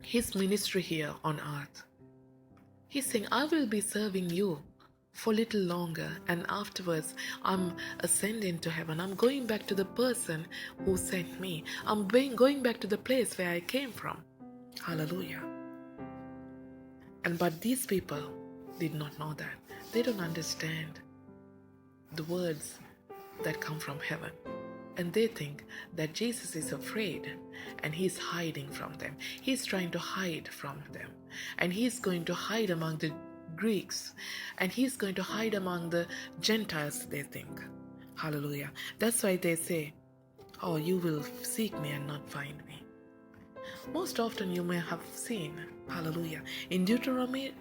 Speaker 1: his ministry here on earth. He's saying, I will be serving you for a little longer, and afterwards I'm ascending to heaven. I'm going back to the person who sent me. I'm going back to the place where I came from. Hallelujah. But these people did not know that. They don't understand the words that come from heaven. And they think that Jesus is afraid and he's hiding from them. He's trying to hide from them. And he's going to hide among the Greeks. And he's going to hide among the Gentiles, they think. Hallelujah. That's why they say, oh, you will seek me and not find me. Most often you may have seen, hallelujah, in Deuteronomy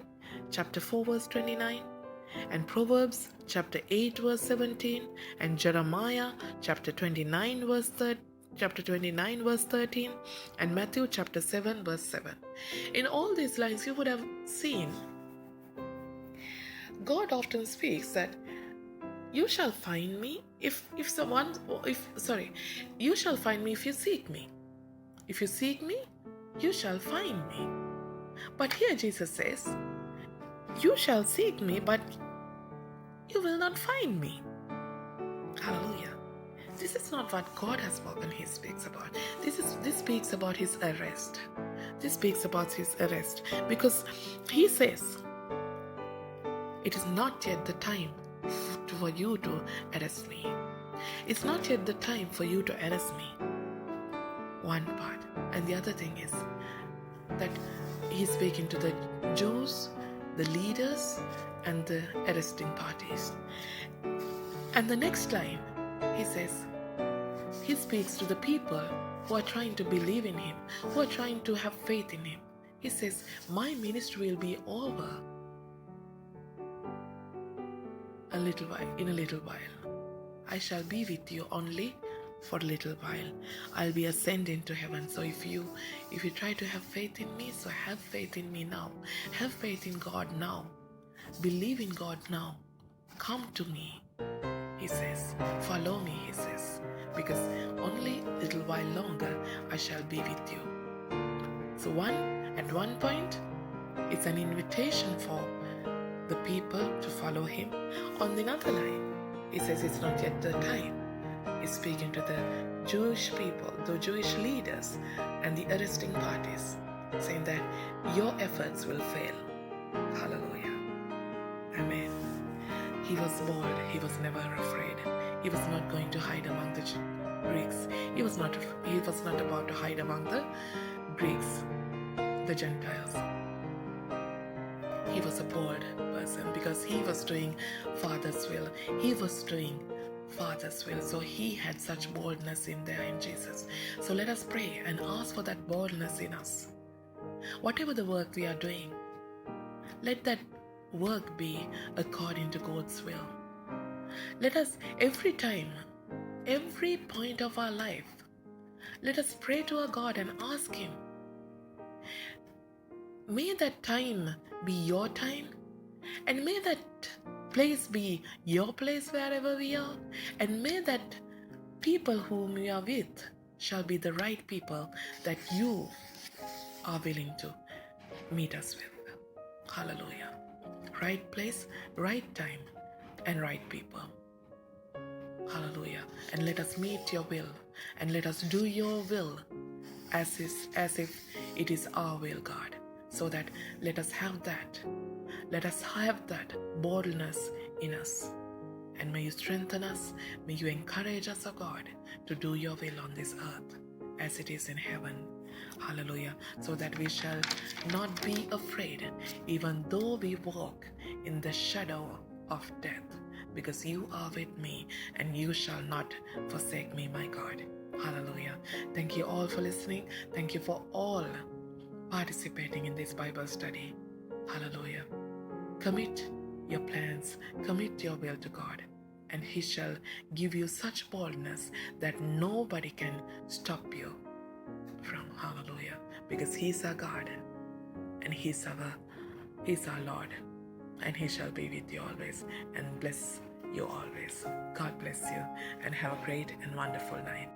Speaker 1: chapter 4 verse 29, and Proverbs chapter 8 verse 17, and Jeremiah chapter 29 verse 13, and Matthew chapter 7 verse 7. In all these lines you would have seen God often speaks that you shall find me you shall find me if you seek me. If you seek me, you shall find me. But here Jesus says, you shall seek me, but you will not find me. Hallelujah. This is not what God has spoken, he speaks about. This speaks about his arrest. This speaks about his arrest. Because he says, it is not yet the time for you to arrest me. It's not yet the time for you to arrest me. One part. And the other thing is that he's speaking to the Jews, the leaders, and the arresting parties. And the next line, he says, he speaks to the people who are trying to believe in him, who are trying to have faith in him. He says, my ministry will be over in a little while. I shall be with you only for a little while. I'll be ascending to heaven. So if you try to have faith in me, so have faith in me now. Have faith in God now. Believe in God now. Come to me, he says. Follow me, he says. Because only a little while longer I shall be with you. So at one point, it's an invitation for the people to follow him. On the another line, he says it's not yet the time. He's speaking to the Jewish people, the Jewish leaders, and the arresting parties, saying that your efforts will fail. Hallelujah. Amen. He was bold. He was never afraid. He was not going to hide among the Greeks. He was not about to hide among the Greeks, the Gentiles. He was a bold person because he was doing Father's will. He was doing Father's will. So he had such boldness in there in Jesus. So let us pray and ask for that boldness in us. Whatever the work we are doing, let that work be according to God's will. Let us every time, every point of our life, let us pray to our God and ask him, may that time be your time, and may that place be your place wherever we are, and may that people whom we are with shall be the right people that you are willing to meet us with. Hallelujah. Right place, right time, and right people. Hallelujah. And let us meet your will, and let us do your will as if it is our will, God. So that let us have that boldness in us. And may you strengthen us, may you encourage us, O God, to do your will on this earth as it is in heaven. Hallelujah. So that we shall not be afraid, even though we walk in the shadow of death, because you are with me and you shall not forsake me, my God. Hallelujah. Thank you all for listening. Thank you for all participating in this Bible study. Hallelujah. Commit your plans, commit your will to God, and he shall give you such boldness that nobody can stop you from. Hallelujah. Because he's our God, and he's our Lord, and he shall be with you always and bless you always. God bless you, and have a great and wonderful night.